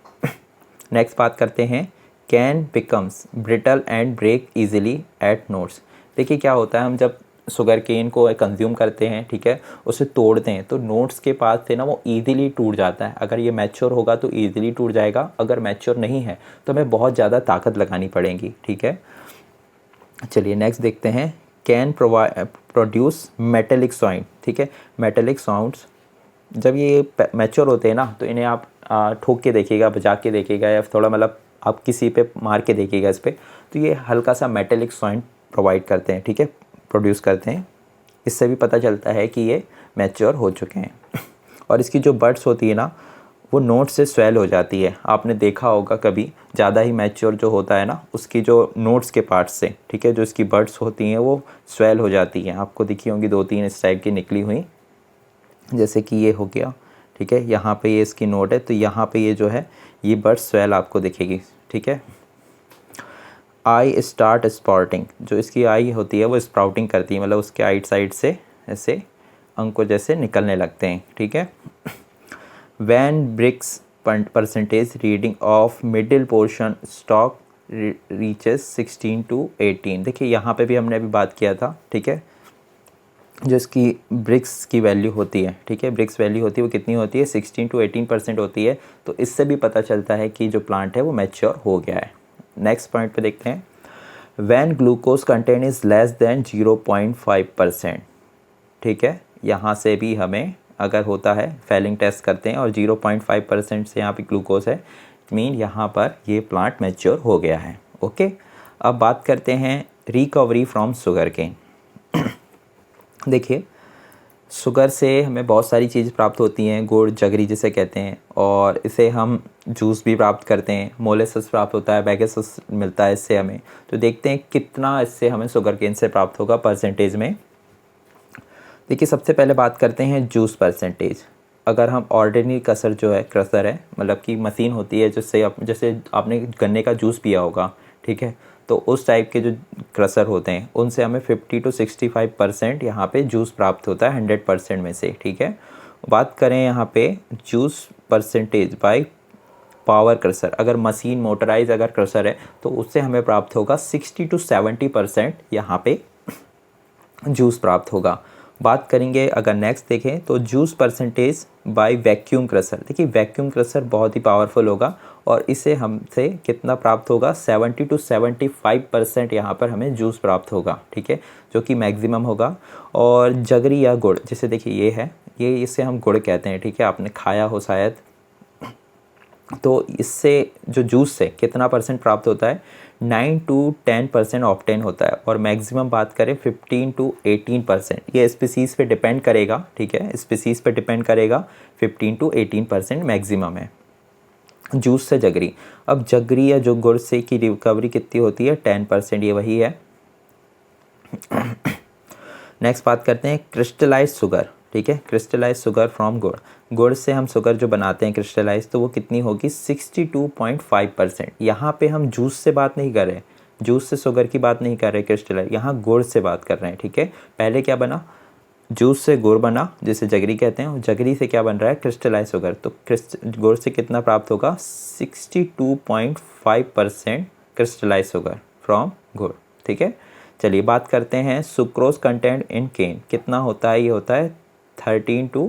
Speaker 1: नेक्स्ट बात करते हैं, cane becomes brittle and break easily at nodes. देखिए क्या होता है, हम जब शुगर केन को कंज्यूम करते हैं, ठीक है, उसे तोड़ते हैं तो नोट्स के पास से ना वो ईजिली टूट जाता है। अगर ये मैच्योर होगा तो ईजिली टूट जाएगा, अगर मैच्योर नहीं है तो हमें बहुत ज़्यादा ताकत लगानी पड़ेगी। ठीक है, चलिए नेक्स्ट देखते हैं, कैन प्रोड्यूस मेटेलिक साउंड। ठीक है, मेटेलिक साउंड्स जब ये मैच्योर होते हैं ना तो इन्हें आप ठोक के देखिएगा, बजा के देखिएगा, या थोड़ा मतलब आप किसी पे मार के देखिएगा इस पर, तो ये हल्का सा मेटेलिक साउंड प्रोवाइड करते हैं। ठीक है, प्रोड्यूस करते हैं। इससे भी पता चलता है कि ये मैच्योर हो चुके हैं। और इसकी जो बड्स होती है ना वो नोट से स्वेल हो जाती है। आपने देखा होगा कभी, ज़्यादा ही मैच्योर जो होता है ना उसकी जो नोट्स के पार्ट से, ठीक है, जो इसकी बड्स होती हैं वो स्वेल हो जाती हैं। आपको दिखी होंगी 2-3 इस टाइप की निकली हुई, जैसे कि ये हो गया। ठीक है, यहाँ पे ये इसकी नोट है तो यहाँ पे ये जो है ये बड्स स्वेल आपको दिखेगी। ठीक है, आई स्टार्ट स्पाउटिंग, जो इसकी आई होती है वो स्प्राउटिंग करती है, मतलब उसके आइट साइड से ऐसे अंकुर जैसे निकलने लगते हैं। ठीक है, when brix percentage reading of middle portion stalk reaches 16 to 18। देखिए यहाँ पे भी हमने अभी बात किया था। ठीक है, जो इसकी ब्रिक्स की वैल्यू होती है, ठीक है, ब्रिक्स वैल्यू होती है वो कितनी होती है, 16 to 18% होती है। तो इससे भी पता चलता है कि जो प्लांट है वो मैच्योर हो गया है। नेक्स्ट पॉइंट पे देखते हैं, when glucose content is less than 0.5%। ठीक है, यहाँ से भी हमें अगर होता है फेलिंग टेस्ट करते हैं और 0.5% से यहाँ पे ग्लूकोज है, मीन यहाँ पर ये प्लांट मैच्योर हो गया है। ओके, अब बात करते हैं रिकवरी फ्रॉम शुगर केन। देखिए शुगर से हमें बहुत सारी चीज़ प्राप्त होती हैं, गुड़, जगरी जिसे कहते हैं, और इसे हम जूस भी प्राप्त करते हैं, मोलेसेस प्राप्त होता है, बैगेसस मिलता है इससे हमें। तो देखते हैं कितना इससे हमें शुगर केन से प्राप्त होगा परसेंटेज में। देखिए सबसे पहले बात करते हैं जूस परसेंटेज। अगर हम ऑर्डिनरी क्रशर जो है, क्रशर है मतलब कि मशीन होती है जिससे जैसे आपने गन्ने का जूस पिया होगा, ठीक है, तो उस टाइप के जो क्रशर होते हैं उनसे हमें 50 to 65% यहाँ पे जूस प्राप्त होता है 100% में से। ठीक है, बात करें यहाँ पे juice percentage by power crusher, अगर मशीन मोटराइज अगर क्रशर है तो उससे हमें प्राप्त होगा 60 to 70% यहाँ पे जूस प्राप्त होगा। बात करेंगे अगर नेक्स्ट देखें तो juice percentage by vacuum crusher. देखिए वैक्यूम क्रशर बहुत ही पावरफुल होगा और इसे हमसे कितना प्राप्त होगा, 70 to 75% यहाँ पर हमें जूस प्राप्त होगा। ठीक है, जो कि मैक्सिमम होगा। और जगरी या गुड़, जैसे देखिए ये है, ये इसे हम गुड़ कहते हैं। ठीक है, आपने खाया हो शायद। तो इससे जो जूस से कितना परसेंट प्राप्त होता है, 9 to 10% ऑक्टेन होता है। और मैक्सिमम बात करें 15 to 18%, ये स्पीसीज़ पे डिपेंड करेगा। ठीक है, स्पीसीज़ पे डिपेंड करेगा, 15 to 18% मैक्सिमम है जूस से जगरी। अब जगरी या जो गुड़ से की रिकवरी कितनी होती है, 10%, ये वही है। नेक्स्ट बात करते हैं क्रिस्टलाइज शुगर। ठीक है, क्रिस्टलाइज शुगर फ्रॉम गुड़, गुड़ से हम शुगर जो बनाते हैं क्रिस्टलाइज, तो वो कितनी होगी, 62.5%। यहाँ पे हम जूस से बात नहीं कर रहे, जूस से शुगर की बात नहीं कर रहे क्रिस्टलाइज, यहाँ गुड़ से बात कर रहे हैं। ठीक है, पहले क्या बना, जूस से गुड़ बना जिसे जगरी कहते हैं, और जगरी से क्या बन रहा है, क्रिस्टलाइज शुगर। तो गुड़ से कितना प्राप्त होगा, 62.5% क्रिस्टलाइज शुगर फ्रॉम गुड़। ठीक है, चलिए बात करते हैं सुक्रोज कंटेंट इन केन कितना होता है, ये होता है 13 to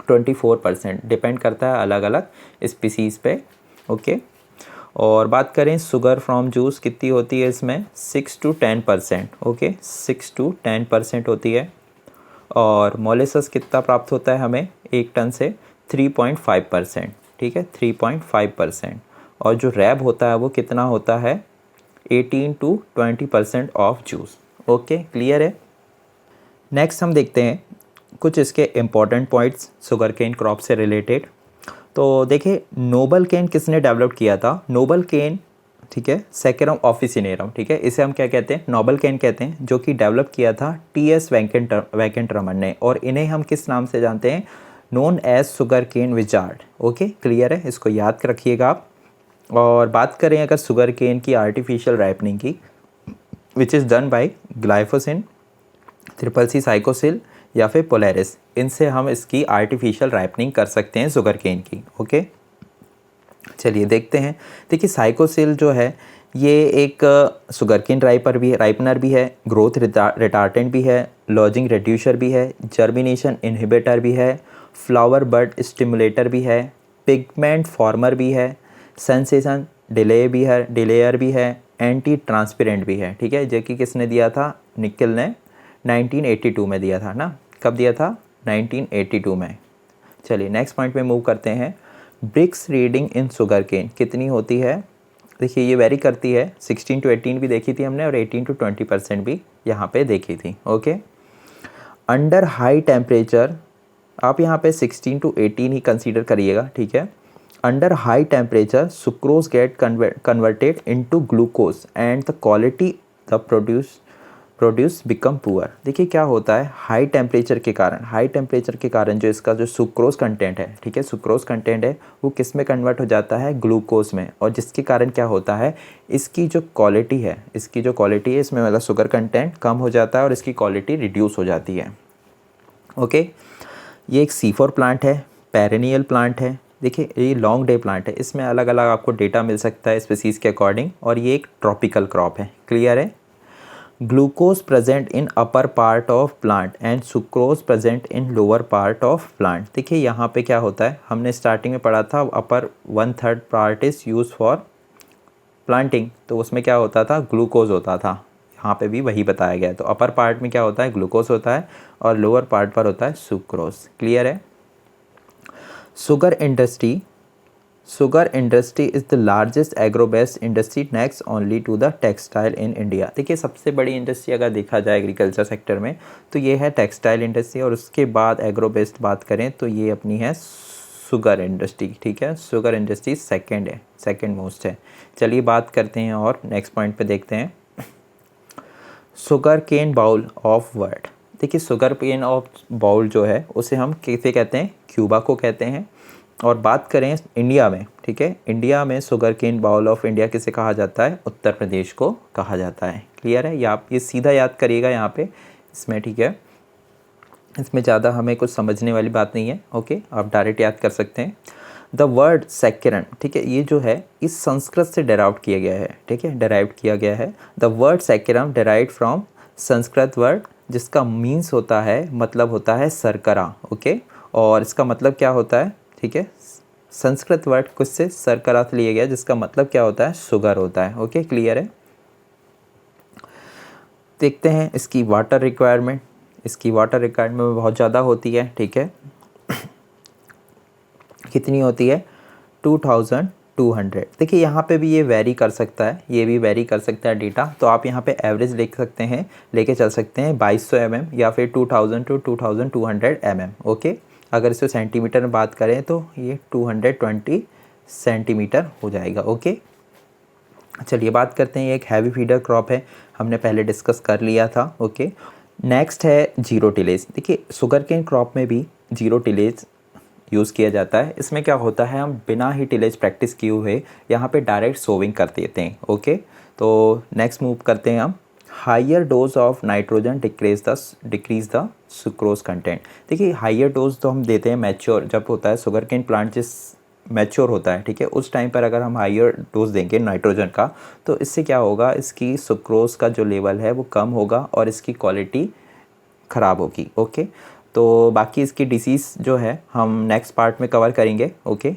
Speaker 1: 24%, डिपेंड करता है अलग अलग स्पीसीज़ पे। ओके, और बात करें शुगर फ्रॉम जूस कितनी होती है, इसमें 6 to 10%। ओके, 6 to 10% होती है। और मोलेसस कितना प्राप्त होता है हमें 1 टन से, 3.5%। ठीक है, 3.5%। और जो रैब होता है वो कितना होता है, 18 to 20% of juice. Okay, clear है। नेक्स्ट हम देखते हैं कुछ इसके important points sugar cane crop से रिलेटेड। तो देखिए नोबल केन किसने डेवलप किया था, नोबल केन ठीक है, सैकरम ऑफिसिनेरम, ठीक है, इसे हम क्या कहते हैं, नोबल केन कहते हैं, जो कि डेवलप किया था टी.एस. वेंकटरमन ने, और इन्हें हम किस नाम से जानते हैं, known as sugarcane wizard. Okay, clear है, इसको याद रखिएगा आप। और बात करें अगर शुगर केन की आर्टिफिशियल राइपनिंग की, which is done by glyphosine, triple C cycocel या फिर पोलेरिस, इनसे हम इसकी आर्टिफिशियल राइपनिंग कर सकते हैं शुगर केन की। ओके, चलिए देखते हैं। देखिए साइकोसिल जो है ये एक शुगर केन राइपनर भी है, ग्रोथ रिटार्डेंट भी है, लॉजिंग रिड्यूसर भी है, जर्मिनेशन इनहिबिटर भी है, फ्लावर बड स्टिमुलेटर भी है, पिगमेंट फॉर्मर भी है, सेंसेशन डिलेयर भी है, एंटी ट्रांसपेरेंट भी है। ठीक है, जो कि किसने दिया था, निकल ने 1982 में दिया था ना, कब दिया था, 1982 में। चलिए नेक्स्ट पॉइंट पे मूव करते हैं। Brix reading in sugarcane कितनी होती है, देखिए ये वेरी करती है, 16 to 18 भी देखी थी हमने और 18 to 20% भी यहाँ पे देखी थी। ओके, अंडर हाई टेम्परेचर, आप यहाँ पे 16 to 18 ही कंसीडर करिएगा, ठीक है। Under high temperature sucrose get converted into glucose and the quality the produce become poor. देखिए क्या होता है, हाई टेम्परेचर के कारण जो इसका जो सुक्रोज कंटेंट है, ठीक है, सुक्रोज कंटेंट है वो किस में कन्वर्ट हो जाता है, ग्लूकोज में, और जिसके कारण क्या होता है, इसकी जो क्वालिटी है इसमें मतलब शुगर कंटेंट कम हो जाता है और इसकी क्वालिटी रिड्यूस हो जाती है। ओके, ये एक C4 प्लांट है, पेरेनियल प्लांट है। देखिए ये लॉन्ग डे प्लांट है, इसमें अलग अलग आपको डेटा मिल सकता है स्पीसीज़ के अकॉर्डिंग, और ये एक ट्रॉपिकल क्रॉप है। क्लियर है। Glucose present in upper part of plant and sucrose present in lower part of plant. देखिए यहाँ पे क्या होता है, हमने स्टार्टिंग में पढ़ा था अपर 1/3 part is use for planting, तो उसमें क्या होता था, ग्लूकोज होता था। यहाँ पे भी वही बताया गया है। तो अपर पार्ट में क्या होता है, ग्लूकोज होता है, और लोअर पार्ट पर होता है सुक्रोज। क्लियर है। Sugar industry is the largest agro based industry next only to the textile in India. देखिए सबसे बड़ी इंडस्ट्री अगर देखा जाए एग्रीकल्चर सेक्टर में तो ये है टेक्सटाइल इंडस्ट्री, और उसके बाद एग्रो बेस्ड बात करें तो ये अपनी है शुगर इंडस्ट्री। ठीक है, शुगर इंडस्ट्री सेकेंड मोस्ट है। चलिए बात करते हैं और नेक्स्ट पॉइंट पे देखते हैं, sugarcane bowl of world. देखिए शुगर केन ऑफ बाउल जो है उसे हम कैसे कहते हैं, क्यूबा को कहते हैं। और बात करें इंडिया में, ठीक है, इंडिया में sugarcane bowl of India किसे कहा जाता है, उत्तर प्रदेश को कहा जाता है। क्लियर है, या आप ये सीधा याद करिएगा यहाँ पे इसमें, ठीक है, इसमें ज़्यादा हमें कुछ समझने वाली बात नहीं है। ओके, आप डायरेक्ट याद कर सकते हैं। द वर्ड सैकरम, ठीक है, ये जो है इस संस्कृत से डेराइव किया गया है। ठीक है, डेराइव किया गया है। The word saccharum derive from Sanskrit word, जिसका मीन्स होता है, मतलब होता है सरकरा। ओके, और इसका मतलब क्या होता है, ठीक है, संस्कृत वर्ड कुछ से सरकरा से लिया गया, जिसका मतलब क्या होता है, शुगर होता है। ओके, क्लियर है। देखते हैं इसकी वाटर रिक्वायरमेंट। इसकी वाटर रिक्वायरमेंट बहुत ज़्यादा होती है। ठीक है, कितनी होती है, 2200। देखिए यहाँ पे भी ये वेरी कर सकता है, ये भी वेरी कर सकता है डेटा, तो आप यहाँ पे एवरेज लिख सकते हैं, लेके चल सकते हैं 2200 mm या फिर 2000 to 2200 mm। ओके, अगर इसे सेंटीमीटर में बात करें तो ये 220 सेंटीमीटर हो जाएगा। ओके, चलिए बात करते हैं, ये एक हैवी फीडर क्रॉप है, हमने पहले डिस्कस कर लिया था। ओके, नेक्स्ट है जीरो टिलेज। देखिए शुगर केन क्रॉप में भी जीरो टिलेज यूज़ किया जाता है। इसमें क्या होता है, हम बिना ही टिलेज प्रैक्टिस किए हुए यहाँ पे डायरेक्ट सोविंग कर देते हैं। ओके, तो नेक्स्ट मूव करते हैं हम, higher dose of nitrogen decrease the sucrose content. देखिए हाइयर डोज तो हम देते हैं मैच्योर जब होता है शुगर केन प्लांट, जिस मैच्योर होता है, ठीक है, उस टाइम पर अगर हम हाइयर डोज देंगे नाइट्रोजन का, तो इससे क्या होगा, इसकी सुक्रोज का जो लेवल है वो कम होगा और इसकी क्वालिटी ख़राब होगी। ओके, तो बाकी इसकी डिसीज़ जो है हम नेक्स्ट पार्ट में कवर करेंगे। ओके।